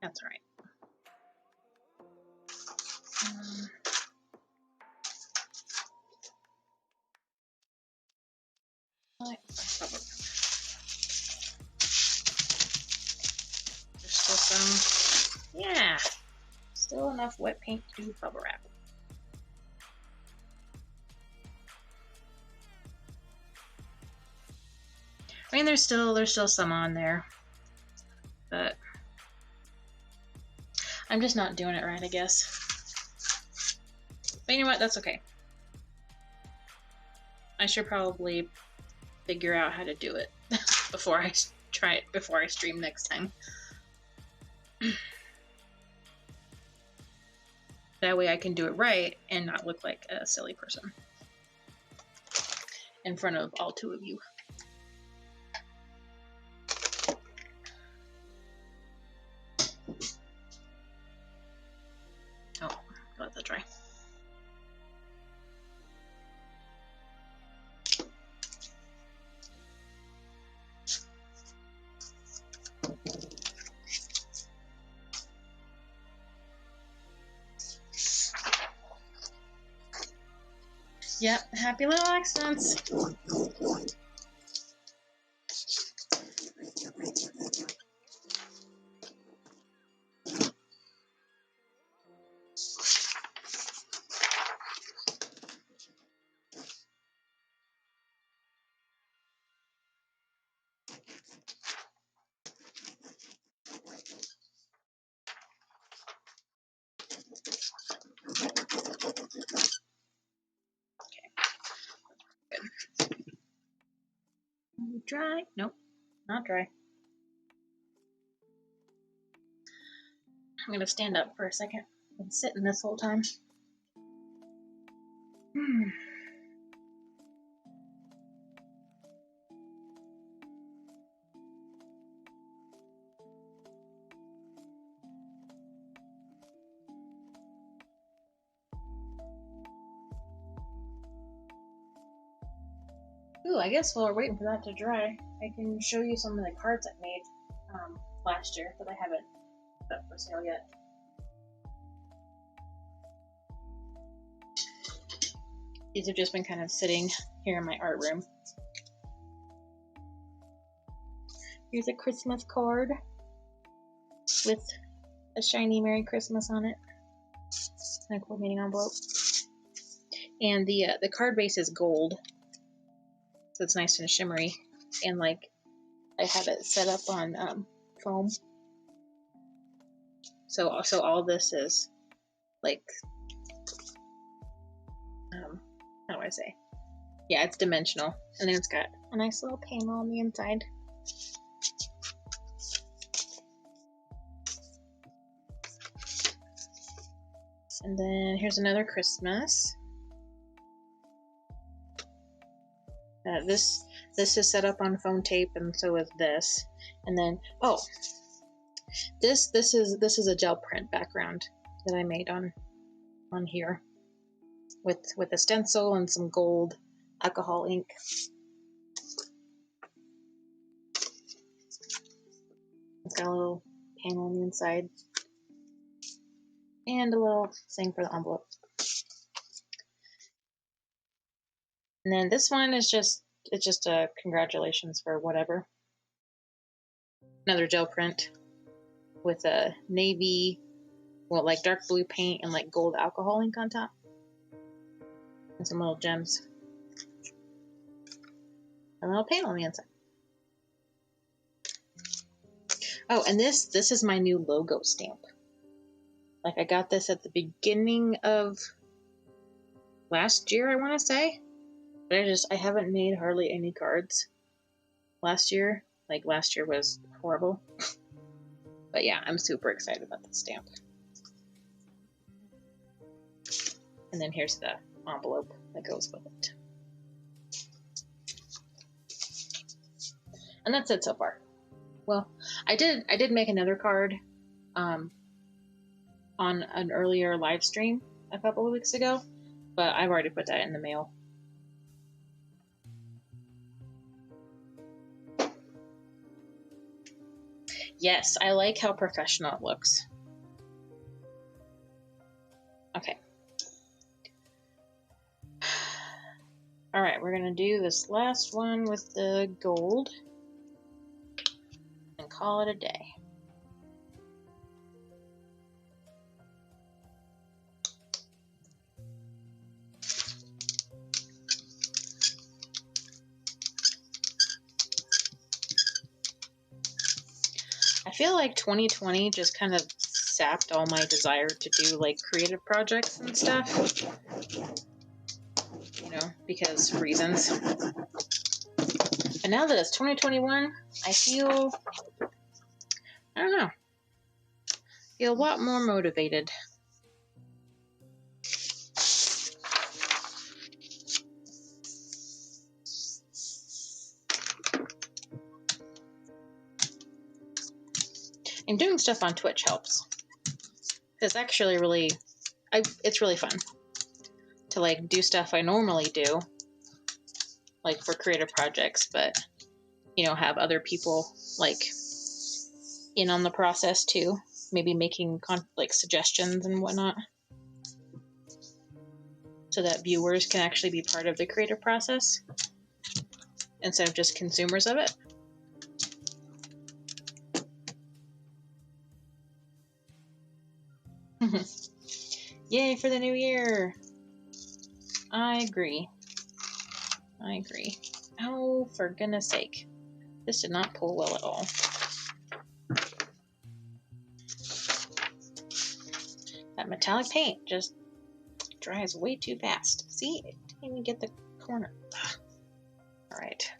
That's all right. There's still some, yeah, still enough wet paint to bubble wrap. I mean, there's still some on there, but I'm just not doing it right, I guess. But you know what? That's okay. I should probably figure out how to do it before I try it, before I stream next time. That way I can do it right and not look like a silly person in front of all two of you. Oh, let that dry. Yep, happy little accidents. Dry? Nope, not dry. I'm gonna stand up for a second. I've been sitting this whole time. Ooh, I guess while we're waiting for that to dry, I can show you some of the cards I made last year that I haven't put up for sale yet. These have just been kind of sitting here in my art room. Here's a Christmas card with a shiny Merry Christmas on it. And a coordinating envelope. And the card base is gold, so it's nice and shimmery. And like, I have it set up on foam. So all this is like, how do I say? Yeah, it's dimensional. And then it's got a nice little panel on the inside. And then here's another Christmas. This is set up on foam tape, and so is this. And then this is a gel print background that I made on here with a stencil and some gold alcohol ink. It's got a little panel on the inside and a little thing for the envelope. And then this one is it's just a congratulations for whatever. Another gel print with a navy, well, like dark blue paint and like gold alcohol ink on top. And some little gems. And a little paint on the inside. Oh, and this is my new logo stamp. Like I got this at the beginning of last year, I want to say. But I haven't made hardly any cards last year. Like last year was horrible. But yeah, I'm super excited about this stamp. And then here's the envelope that goes with it. And that's it so far. Well, I did make another card on an earlier live stream a couple of weeks ago, but I've already put that in the mail. Yes, I like how professional it looks. Okay. All right, we're gonna do this last one with the gold and call it a day. I feel like 2020 just kind of sapped all my desire to do like creative projects and stuff, you know, because reasons. And now that it's 2021, I feel, I don't know, feel a lot more motivated. And doing stuff on Twitch helps. It's actually really, it's really fun to like do stuff I normally do, like for creative projects, but you know, have other people like in on the process too, maybe making like suggestions and whatnot, so that viewers can actually be part of the creative process instead of just consumers of it. Yay for the new year! I agree. I agree. Oh, for goodness sake. This did not pull well at all. That metallic paint just dries way too fast. See? It didn't even get the corner. Alright.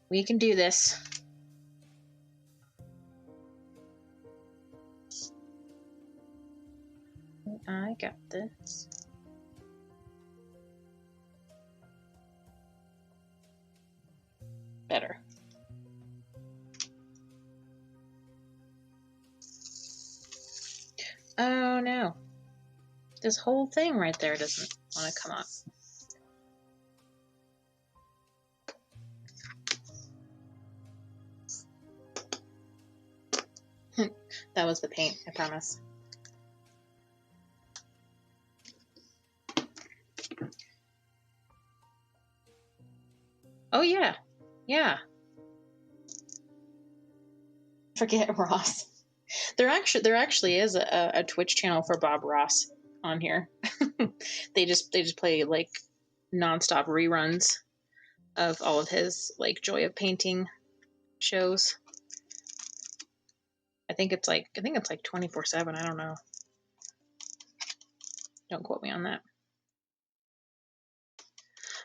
We can do this. I got this. Better. Oh no. This whole thing right there doesn't want to come up. That was the paint, I promise. Oh yeah. Yeah. Forget Ross. There actually is a Twitch channel for Bob Ross on here. they just play like nonstop reruns of all of his like Joy of Painting shows. I think it's like 24/7. I don't know. Don't quote me on that.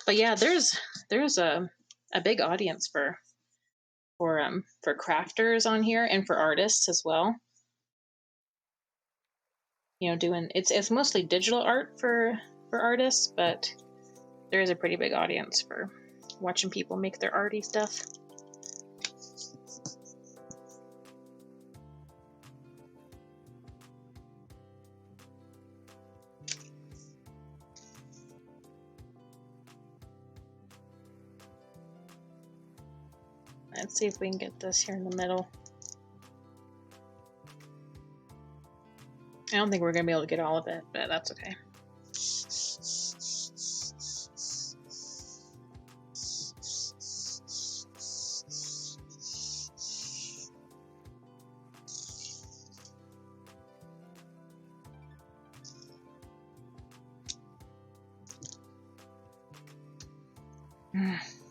But yeah, there's a big audience for crafters on here and for artists as well. You know, doing it's mostly digital art for artists, but there is a pretty big audience for watching people make their arty stuff. Let's see if we can get this here in the middle. I don't think we're going to be able to get all of it, but that's okay.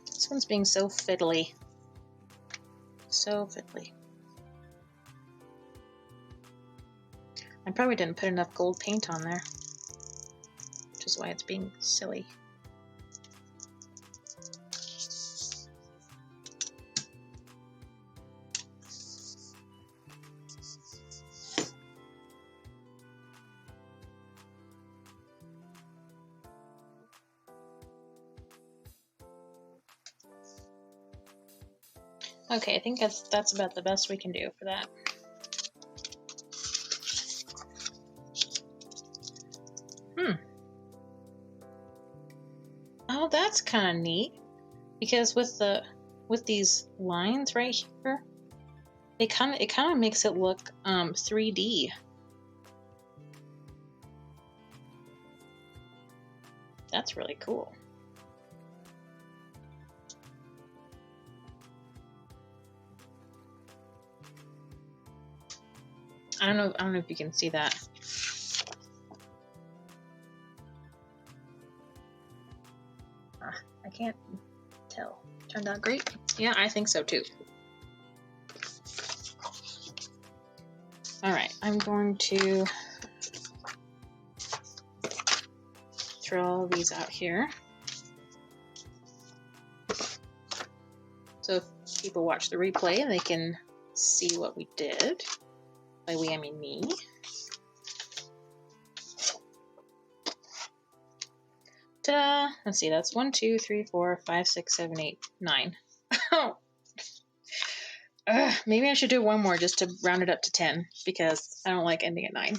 This one's being so fiddly. So fiddly. I probably didn't put enough gold paint on there, which is why it's being silly. Okay, I think that's about the best we can do for that. Oh, that's kind of neat, because with these lines right here, it kind of makes it look 3D. That's really cool. I don't know if you can see that. I can't tell. Turned out great. Yeah, I think so too. All right, I'm going to throw all these out here. So if people watch the replay, they can see what we did. By we, I mean me. Ta-da! Let's see, that's 1, 2, 3, 4, 5, 6, 7, 8, 9. Maybe I should do one more just to round it up to 10, because I don't like ending at 9.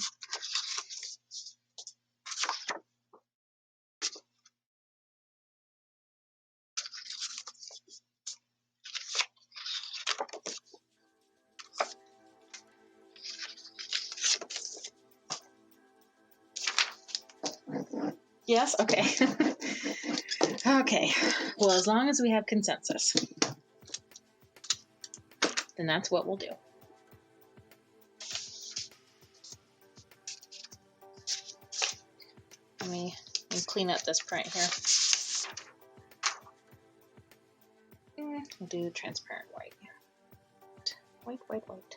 Yes? Okay. Okay. Well, as long as we have consensus, then that's what we'll do. Let me clean up this print here. We'll do transparent white. White, white, white.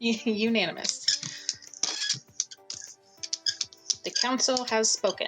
Unanimous. The council has spoken.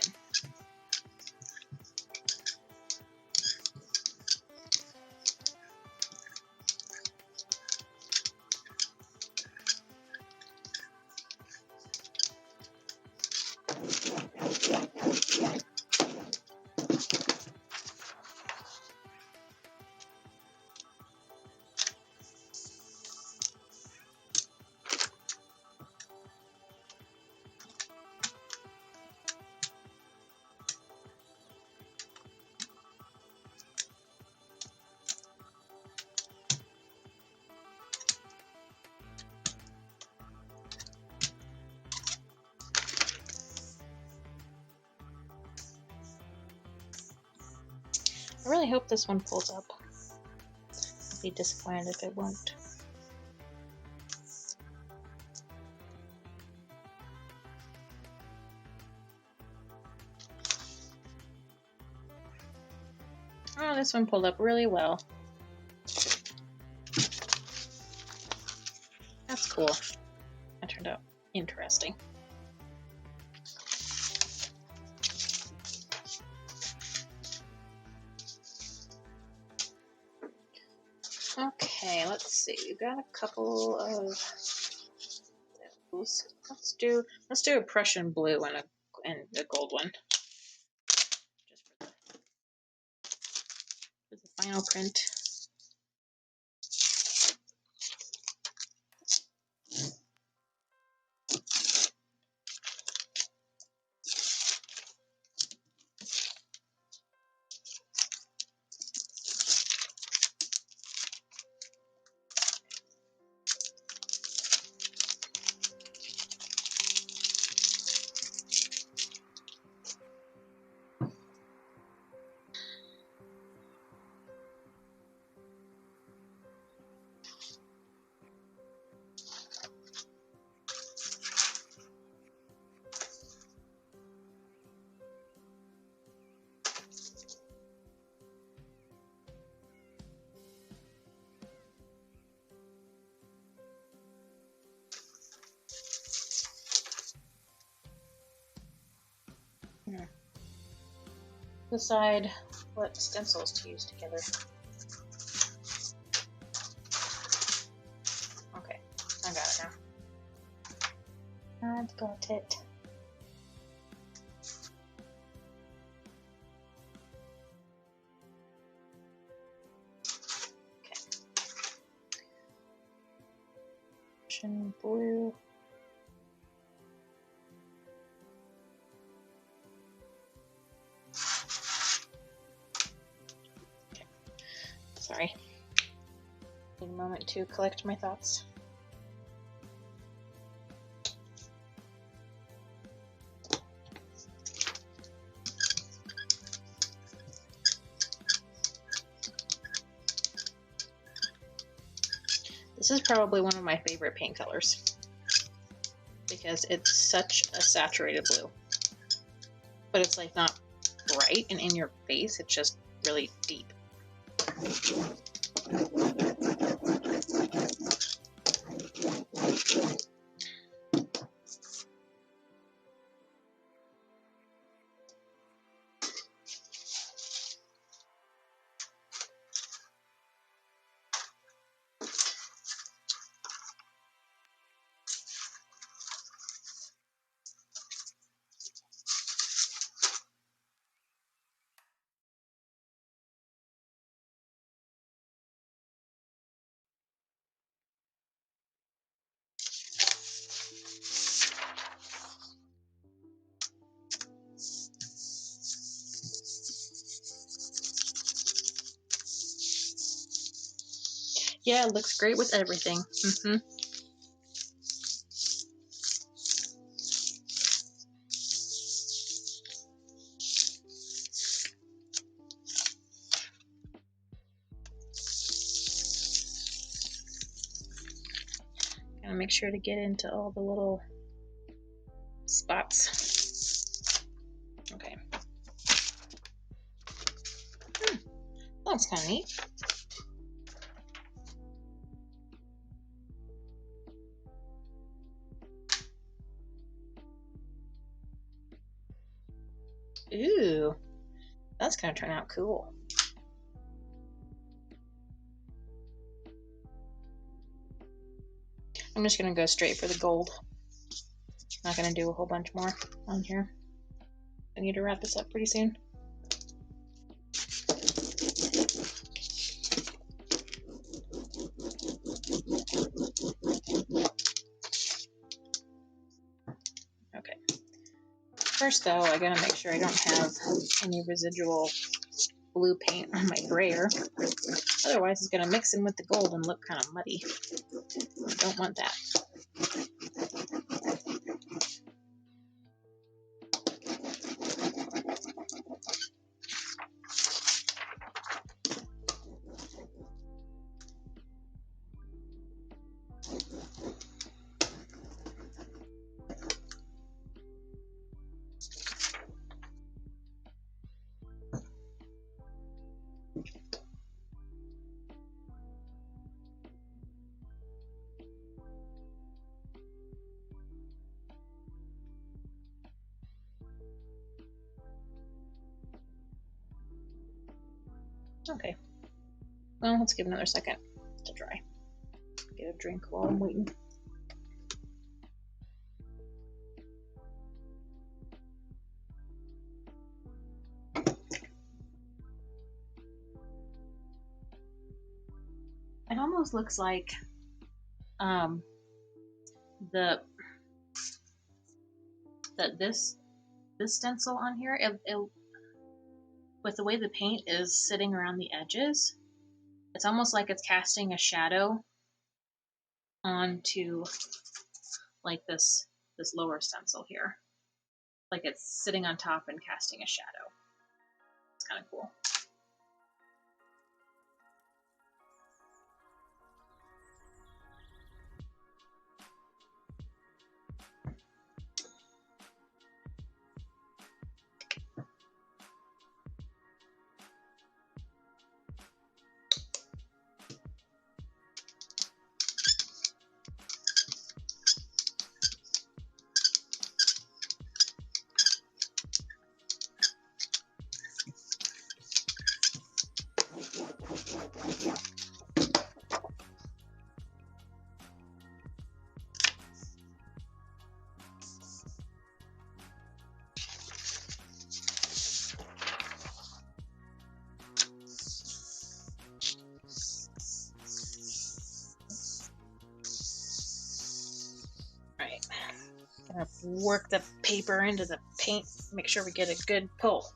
I really hope this one pulls up. I'll be disappointed if it won't. Oh, this one pulled up really well. That's cool. That turned out interesting. Okay, let's see. We've got a couple of those. Let's do a Prussian blue and a gold one. Just for the final print. Decide what stencils to use together. Okay, I got it now. I've got it. Okay. Blue. Okay. Sorry. Need a moment to collect my thoughts. This is probably one of my favorite paint colors because it's such a saturated blue, but it's like not bright and in your face, it's just really deep. Yeah, it looks great with everything. Gotta make sure to get into all the little spots. Okay. That's kind of neat. Ooh, that's gonna turn out cool. I'm just gonna go straight for the gold. Not gonna do a whole bunch more on here. I need to wrap this up pretty soon. Okay. First though, I gotta make sure I don't have any residual blue paint on my brayer. Otherwise it's gonna mix in with the gold and look kind of muddy. I don't want that. Okay. Well, let's give another second to dry. Get a drink while I'm waiting. It almost looks like this stencil on here, with the way the paint is sitting around the edges, it's almost like it's casting a shadow onto like this lower stencil here. Like it's sitting on top and casting a shadow. It's kind of cool. Gonna work the paper into the paint, make sure we get a good pull.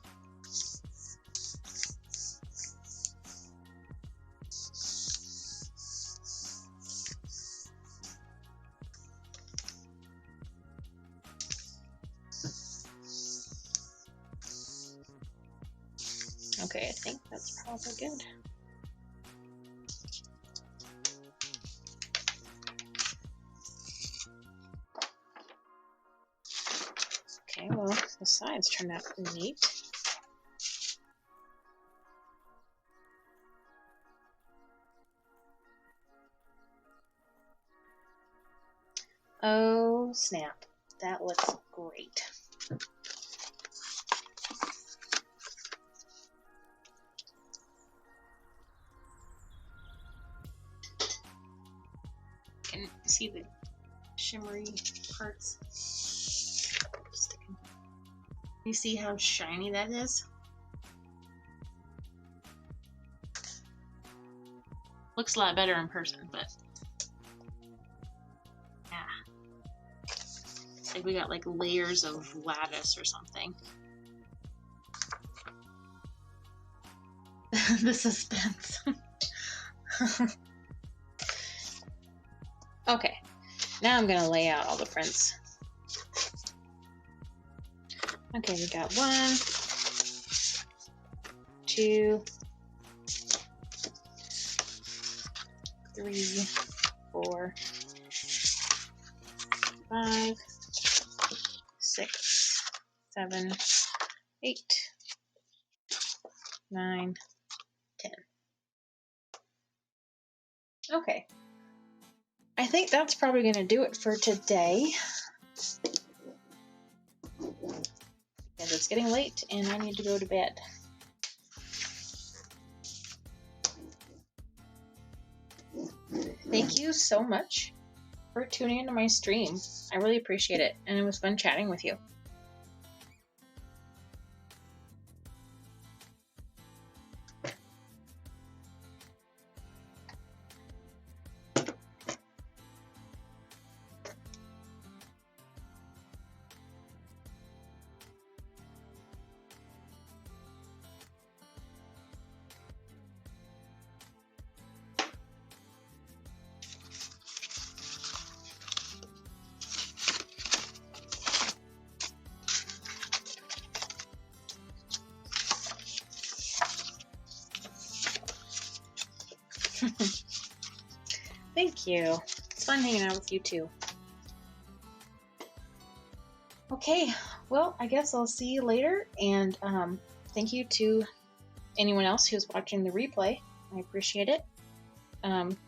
Okay, I think that's probably good. Okay, well, the sides turned out neat. Oh, snap. That looks great. Can you see the shimmery parts? You see how shiny that is? Looks a lot better in person, but yeah. It's like we got like layers of lattice or something. The suspense. Okay, now I'm gonna lay out all the prints. Okay, we got 1, 2, 3, 4, 5, 6, 7, 8, 9, 10. Okay. I think that's probably going to do it for today. Because it's getting late and I need to go to bed. Thank you so much for tuning into my stream. I really appreciate it, and it was fun chatting with you. Thank you. It's fun hanging out with you too. Okay, well, I guess I'll see you later, and thank you to anyone else who's watching the replay. I appreciate it.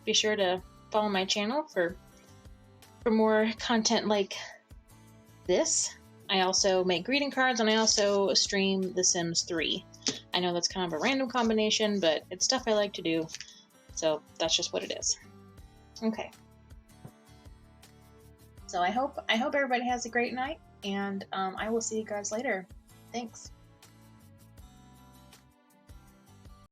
Be sure to follow my channel for more content like this. I also make greeting cards, and I also stream The Sims 3. I know that's kind of a random combination, but it's stuff I like to do, so that's just what it is. Okay. So I hope everybody has a great night, and I will see you guys later. Thanks.